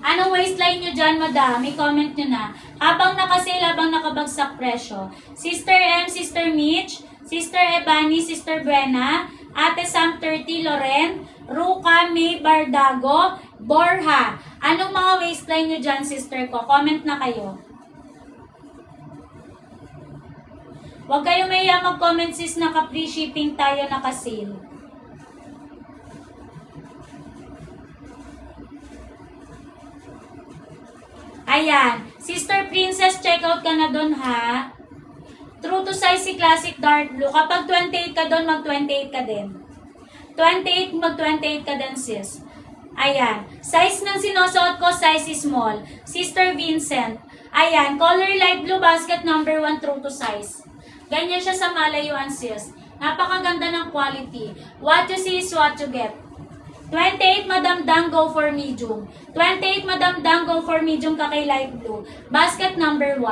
Anong waistline nyo dyan, madam? I-comment nyo na. Habang naka-sale, habang nakabagsak presyo. Sister M, Sister Mitch, Sister Ebony, Sister Buena, Ate Sam 30, Loren, Ruka, May Bardago, Borja. Anong mga waistline nyo dyan, sister ko? Comment na kayo. Huwag kayo mahiya mag-comment sis, naka-free shipping tayo, naka-sale. Ayan. Sister Princess, check out ka na dun ha. True to size si Classic Dark Blue. Kapag 28 ka dun, mag-28 ka din. 28, mag-28 ka din sis. Ayan. Size ng sinusuot ko, size small. Sister Vincent. Ayan. Color light blue, basket number 1, true to size. Ganyan siya sa malayuan sis. Napakaganda ng quality. What you see is what you get. 28 Madam Dang, go for medium. 28 Madam Dang, go for medium ka kay light blue. Basket number 1.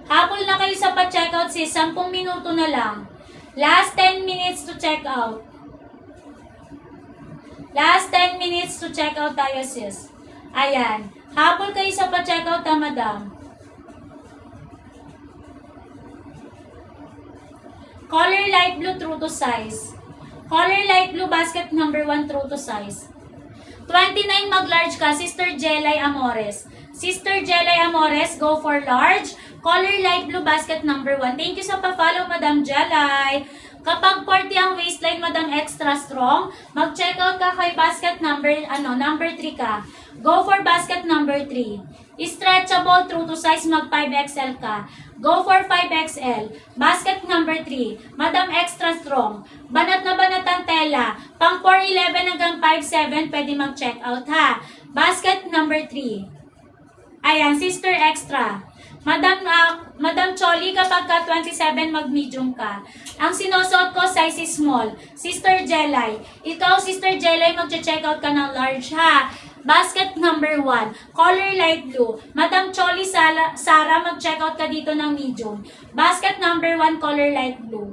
Habol na kayo sa pa-checkout sis. 10 minuto na lang. Last 10 minutes to check out. Last 10 minutes to check out tayo sis. Ayan. Habol kayo sa pa-checkout ha madam. Color light blue, true to size. Color light blue, basket number 1, true to size. 29 mag-large ka, Sister Jelay Amores. Sister Jelay Amores, go for large. Color light blue, basket number 1. Thank you sa pa-follow, Madam Jelay. Kapag 40 ang waistline, Madam Extra Strong, mag-check out ka kay basket number 3 ka. Go for basket number 3. Stretchable, true to size, mag 5XL ka. Go for 5XL. Basket number 3. Madam Extra Strong. Banat na banat ang tela. Pang 411 hanggang 57, pwede mag-check out ha. Basket number 3. Ayan, Sister Extra. Madam Choli, kapag ka 27, mag-medium ka. Ang sinusuot ko, size is small. Sister Jelay. Ikaw, Sister Jelay, mag-check out ka ng large ha. Basket number 1, color light blue. Madam Choli Sara, mag-check out ka dito ng medium. Basket number 1, color light blue.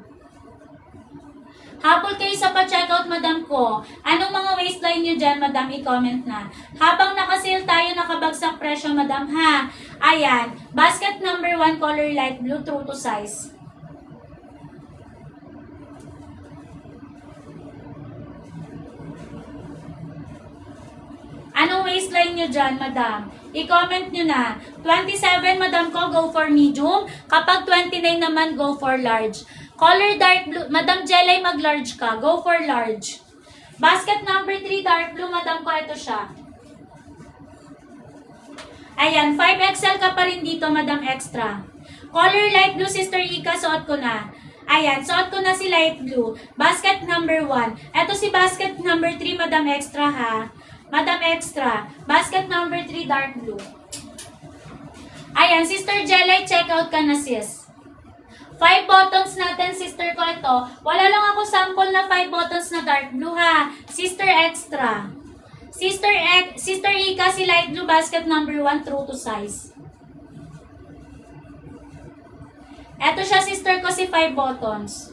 Habol kayo sa pa-checkout, madam ko. Anong mga waistline nyo dyan, madam? I-comment na. Habang nakasale tayo, nakabagsak presyo, madam, ha? Ayan. Basket number 1, color light blue, true to size. Anong waistline nyo dyan, madam? I-comment nyo na. 27, madam ko, go for medium. Kapag 29 naman, go for large. Color dark blue. Madam Jelay, mag-large ka. Go for large. Basket number 3, dark blue. Madam ko, ito siya. Ayan, 5XL ka pa rin dito, Madam Extra. Color light blue, Sister Ika, suot ko na. Ayan, suot ko na si light blue. Basket number 1. Ito si basket number 3, Madam Extra, ha. Madam Extra. Basket number 3, dark blue. Ayan, Sister Jelay, check out ka na, sis. 5 buttons natin, sister ko ito. Wala lang ako sample na 5 buttons na dark blue, ha. Sister Extra. Sister Ika, si light blue, basket number 1, true to size. Eto siya, sister ko, si 5 buttons.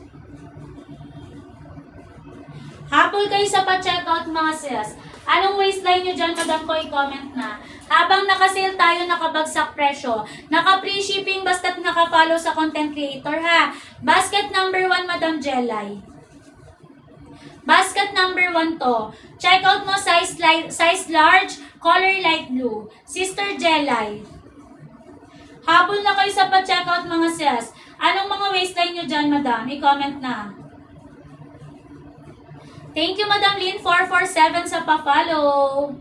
Habol kayo sa pa-checkout, mga sis. Anong waistline nyo dyan, madam ko, i-comment na. Habang nakasale tayo, nakabagsak presyo. Naka-free shipping, basta't naka-follow sa content creator, ha. Basket number 1, Madam Jelay. Basket number 1 to. Check out mo, size large, color light blue. Sister Jelay. Habol na kayo sa pa-checkout, mga sis. Anong mga waistline nyo dyan, madam? I-comment na. Thank you, Madam Lynn 447 sa pa-follow.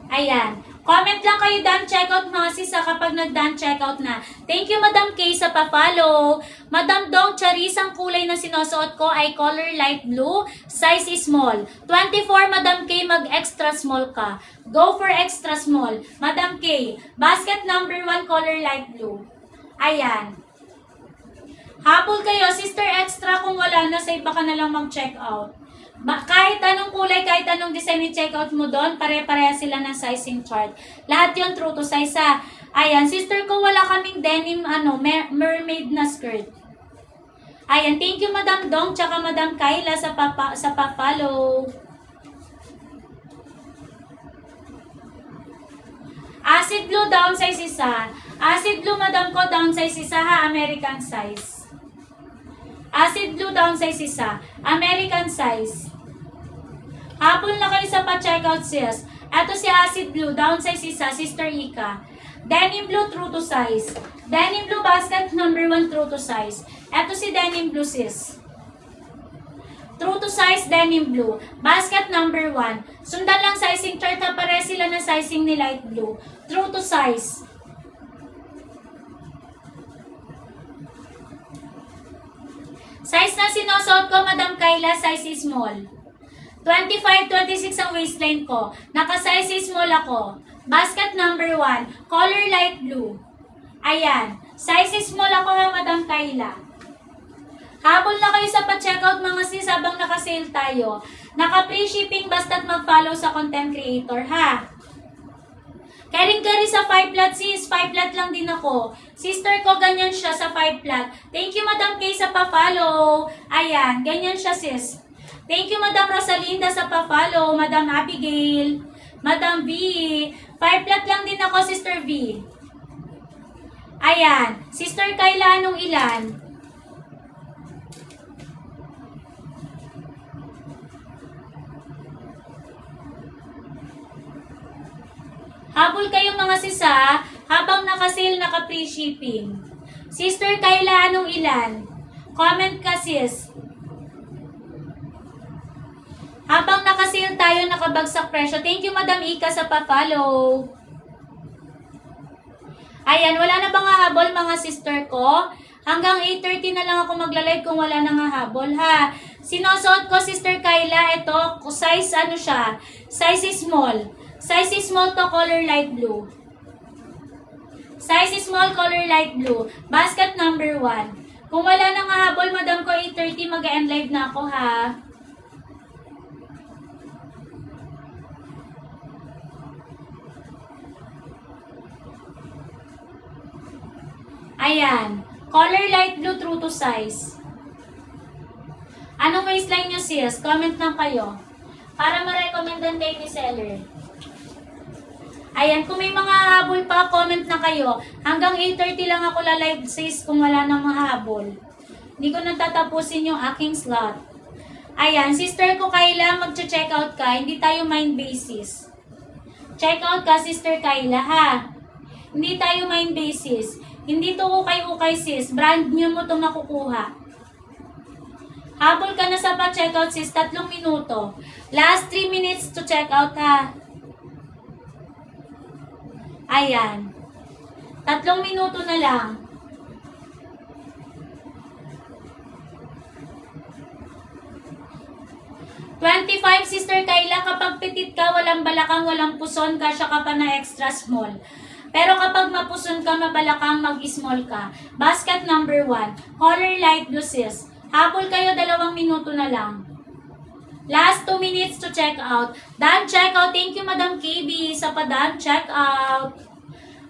Ayan. Comment lang kayo done checkout, mga sisa, kapag nag-done checkout na. Thank you, Madam Kay, sa pa-follow. Madam Dong Charis, ang kulay na sinusuot ko ay color light blue, size is small. 24, Madam Kay, mag-extra small ka. Go for extra small. Madam Kay, basket number 1, color light blue. Ayan. Habol kayo, Sister Extra, kung wala na, sa iba ka na lang mag-check out. Kahit anong kulay, kahit anong design i-checkout mo doon, pare-pareha sila ng sizing chart. Lahat yun true to size, ha. Ayan, sister ko, wala kaming denim, mermaid na skirt. Ayan, thank you, Madam Dong, tsaka Madam Kayla sa pa-follow. Acid blue, down size isa. Acid blue, madam ko, downsize isa ha, American size. Acid blue, downsize isa, American size. Habol na kayo sa pa-checkout sis. Ito si acid blue, downsize isa, Sister Ika. Denim blue, true to size. Denim blue, basket number 1, true to size. Ito si denim blue sis. True to size, denim blue. Basket number 1. Sundan lang sizing chart na pare sila na sizing ni light blue. True to size. Size na sinusuot ko, Madam Kayla, size is small. 25-26 ang waistline ko. Naka-size is small ako. Basket number 1. Color light blue. Ayan. Size is small ako ha, Madam Kayla. Habol na kayo sa pa-checkout mga sis habang naka-sale tayo. Naka-free shipping basta't mag-follow sa content creator ha. Caring-carry sa 5 flat sis. 5 flat lang din ako. Sister ko, ganyan siya sa 5 flat. Thank you, Madam Kay, sa pa-follow. Ayan, ganyan siya sis. Thank you, Madam Rosalinda, sa pa-follow. Madam Abigail. Madam V. 5 flat lang din ako, Sister V. Ayan. Sister Kayla, anong ilan? Habol kayo mga sisa, habang naka-sale, naka-free shipping. Sister Kayla, anong ilan? Comment ka sis. Habang naka-sale tayo, nakabagsak presyo. Thank you, Madam Ika, sa pa-follow. Ayan, wala na bang hahabol mga sister ko? Hanggang 8:30 na lang ako magla-live kung wala nang hahabol ha. Sinusuot ko, Sister Kayla, ito, size ano siya? Size is small. Size is small to, color light blue. Size is small, color light blue. Basket number 1. Kung wala nang hahabol, Madam ko, 8:30 mag-end live na ako ha. Ayan. Color light blue, true to size. Anong waistline nyo sis? Comment lang kayo. Para ma-recommendan kayo ni seller. Ayan. Kung may mga habol pa, comment na kayo. Hanggang 8:30 lang ako la-live sis kung wala nang mahabol. Hindi ko natatapusin yung aking slot. Ayan. Sister ko Kayla, mag-check out ka. Hindi tayo mind basis. Check out ka, Sister Kayla ha. Hindi tayo mind basis. Hindi to ukay-ukay sis. Brand new mo itong nakukuha. Habol ka na sa pa-checkout sis. 3 minuto. Last 3 minutes to check out ha. Ayan. 3 minuto na lang. $25 Sister Kayla. Kapag petit ka, walang balakang, walang puson, kasya ka pa na extra small. Pero kapag mapuson ka, mabalakang, mag-small ka. Basket number 1. Color light blue sis. Habol kayo, 2 minuto na lang. Last 2 minutes to check out. Done check out. Thank you, Madam KB, sa pa-done check out.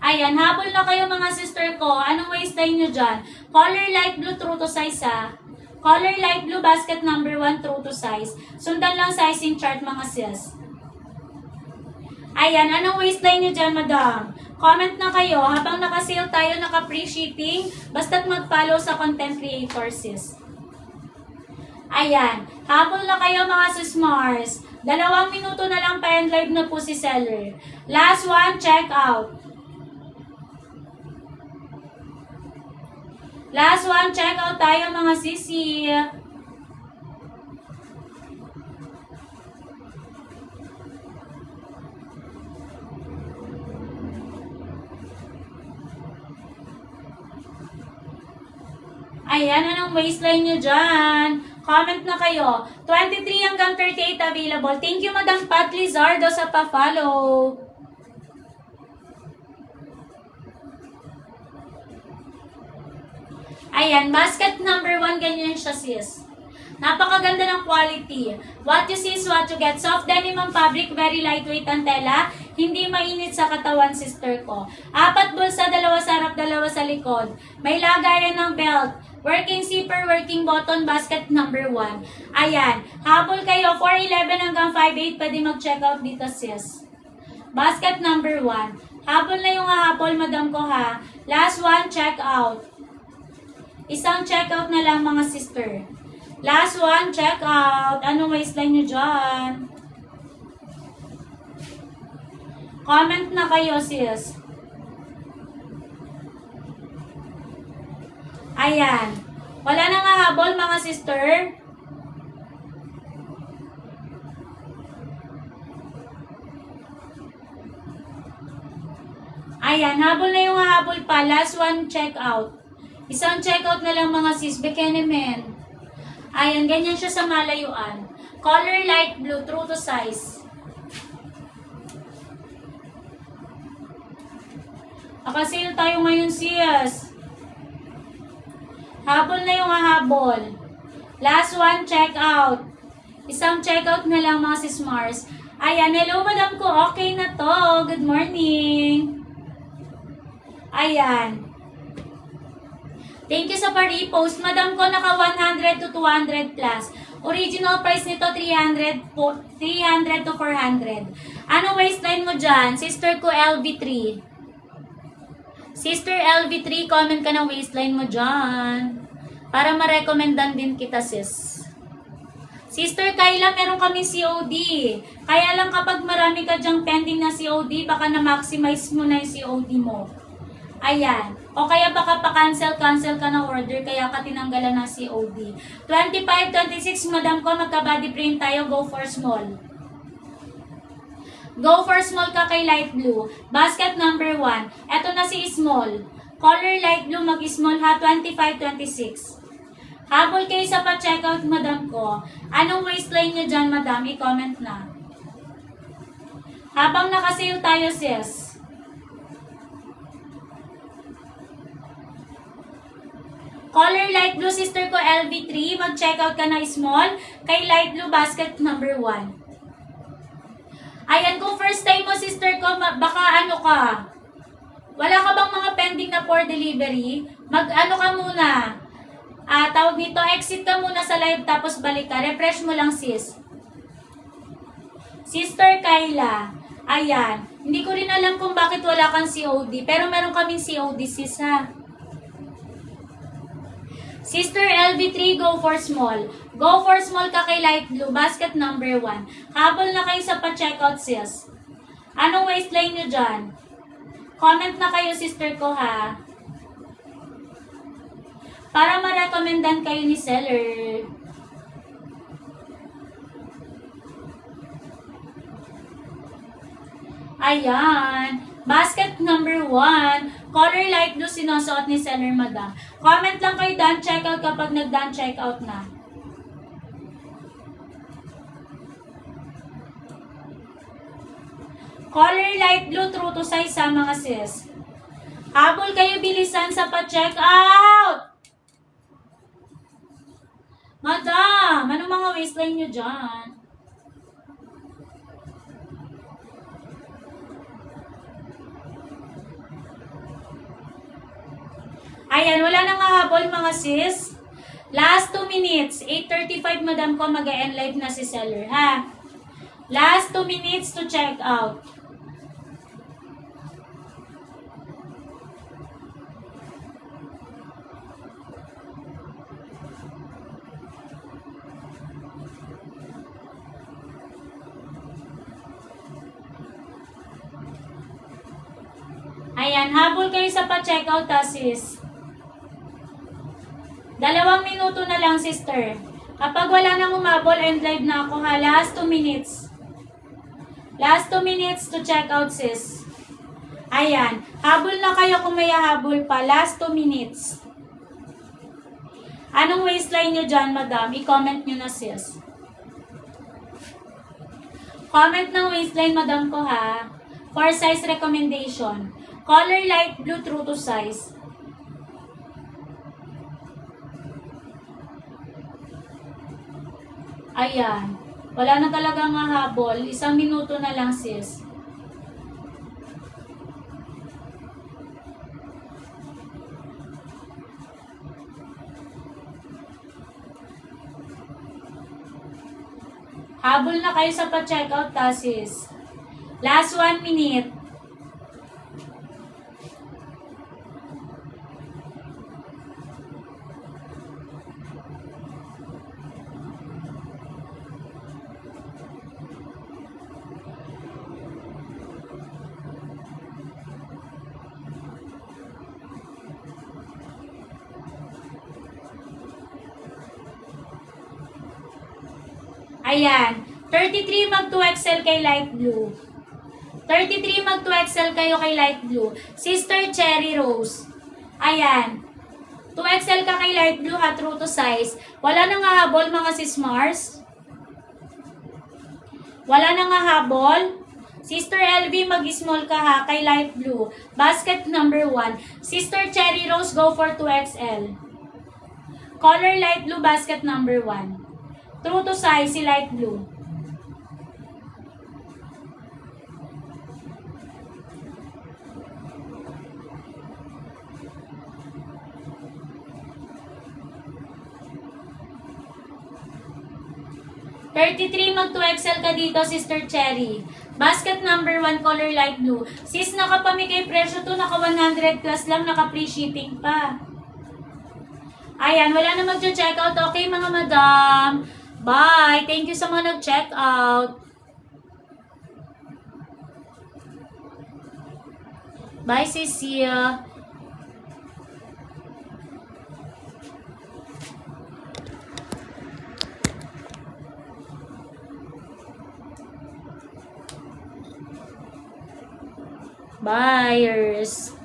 Ayan, habol na kayo mga sister ko. Anong waistline nyo dyan? Color light blue, true to size ha. Color light blue, basket number 1, true to size. Sundan lang sizing chart mga sis. Ayan, anong waistline nyo dyan, madam? Comment na kayo. Habang naka-sale tayo, naka-free shipping, basta't mag-follow sa content creator, sis. Ayan. Habol na kayo, mga sis-mars. 2 minuto na lang pa-end live na po si seller. Last one, check out. Last one, check out tayo, mga sisi. Ayan, anong waistline nyo dyan? Comment na kayo. 23 hanggang 38 available. Thank you, Madam Pat Lizardo, sa pa-follow. Ayan, basket number 1, ganyan siya sis. Napakaganda ng quality. What you see is what you get. Soft denim ang fabric, very lightweight ang tela. Hindi mainit sa katawan, sister ko. 4 bulsa, 2 sa harap, 2 sa likod. May lagayan ng belt. Working zipper, working button, basket number 1. Ayan. Habol kayo, 411 hanggang 58. Pwede mag-check out dito, sis. Basket number 1. Habol na yung habol, madam ko ha. Last one, check out. Isang check out na lang mga sister. Last one, check out. Anong waistline nyo dyan? Comment na kayo, sis. Ayan. Wala na nga habol, mga sister. Ayan, habol na yung habol pa. Last one, check out. Isang check out na lang mga sis. Bekenemen. Ayan, ganyan siya sa malayuan. Color light blue, true to size. Nakasale tayo ngayon, sis. Habol na yung habol. Last one, check out. Isang check out na lang mga sis Mars. Ayan, hello madam ko. Okay na to. Good morning. Ayan. Thank you sa pa-repost. Madam ko, naka 100 to 200 plus. Original price nito, 300 to 400. Ano waistline mo dyan? Sister ko, LV3. Sister LV3, comment ka ng waistline mo dyan. Para ma-recommendan din kita, sis. Sister Kayla, meron kami COD. Kaya lang kapag marami ka dyang pending na COD, baka na-maximize mo na yung COD mo. Ayan. O kaya baka pa-cancel ka na order, kaya ka tinanggalan ng COD. 25, 26, madam ko, magka-body print tayo, go for small. Go for small ka kay light blue. Basket number 1. Eto na si small. Color light blue, mag-small ha, 25, 26. Habol kayo sa pa-checkout, madam ko. Anong waistline nyo dyan, madam? I-comment na. Habang nakasale tayo, sis. Color light blue, sister ko, LV3. Mag-checkout ka na small. Kay light blue, basket number 1. Ayan, kung first time mo, sister ko, baka ano ka. Wala ka bang mga pending na for delivery? Mag-ano ka muna. Tawag nito, exit ka muna sa live tapos balik ka. Refresh mo lang, sis. Sister Kayla. Ayan. Hindi ko rin alam kung bakit wala kang COD. Pero meron kaming COD, sis, ha. Sister LV3, go for small. Go for small ka kay light blue. Basket number 1. Habol na kayo sa pa-checkout, sis. Anong waistline nyo dyan? Comment na kayo, sister ko, ha. Para ma-recommendan kayo ni seller. Ayan. Basket number 1. Color light blue sinusuot ni seller, madam. Comment lang kayo done checkout kapag nag-done checkout na. Color light blue, true to size sa mga sis. Habol kayo, bilisan sa pa-checkout. Madam, anong mga waistline nyo dyan? Ayan, wala nang habol mga sis. Last 2 minutes. 8:35, madam ko, mag-e-end live na si seller, ha? Last 2 minutes to check out. Ayan, habol kayo sa pa-checkout, ha, sis. 2 minuto na lang, sister. Kapag wala nang umabol, end live na ako, ha. Last 2 minutes. Last 2 minutes to check out, sis. Ayan. Habol na kayo kung may habol pa. Last 2 minutes. Anong waistline nyo dyan, madam? I-comment nyo na, sis. Comment ng waistline, madam ko, ha. For size recommendation. Color light blue, true to size. Ayan. Wala na talaga nga habol. 1 minuto na lang, sis. Habol na kayo sa pa-checkout, ta, sis. Last 1 minute. Ayan. 33 mag 2XL kay light blue. 33 mag 2XL kayo kay light blue. Sister Cherry Rose. Ayan. 2XL ka kay light blue ha, true to size. Wala nang hahabol mga sis Mars. Wala nang hahabol. Sister LV, mag-small ka ha kay light blue. Basket number 1. Sister Cherry Rose, go for 2XL. Color light blue, basket number 1. True to size, si light blue. $33 mag 2XL ka dito, Sister Cherry. Basket number 1, color light blue. Sis, nakapamigay presyo to, naka 100 plus lang, naka free shipping pa. Ayan, wala na mag-check out. Okay, mga madam. Bye. Thank you sa mga nag-check out. Bye, Cecilia. Buyers.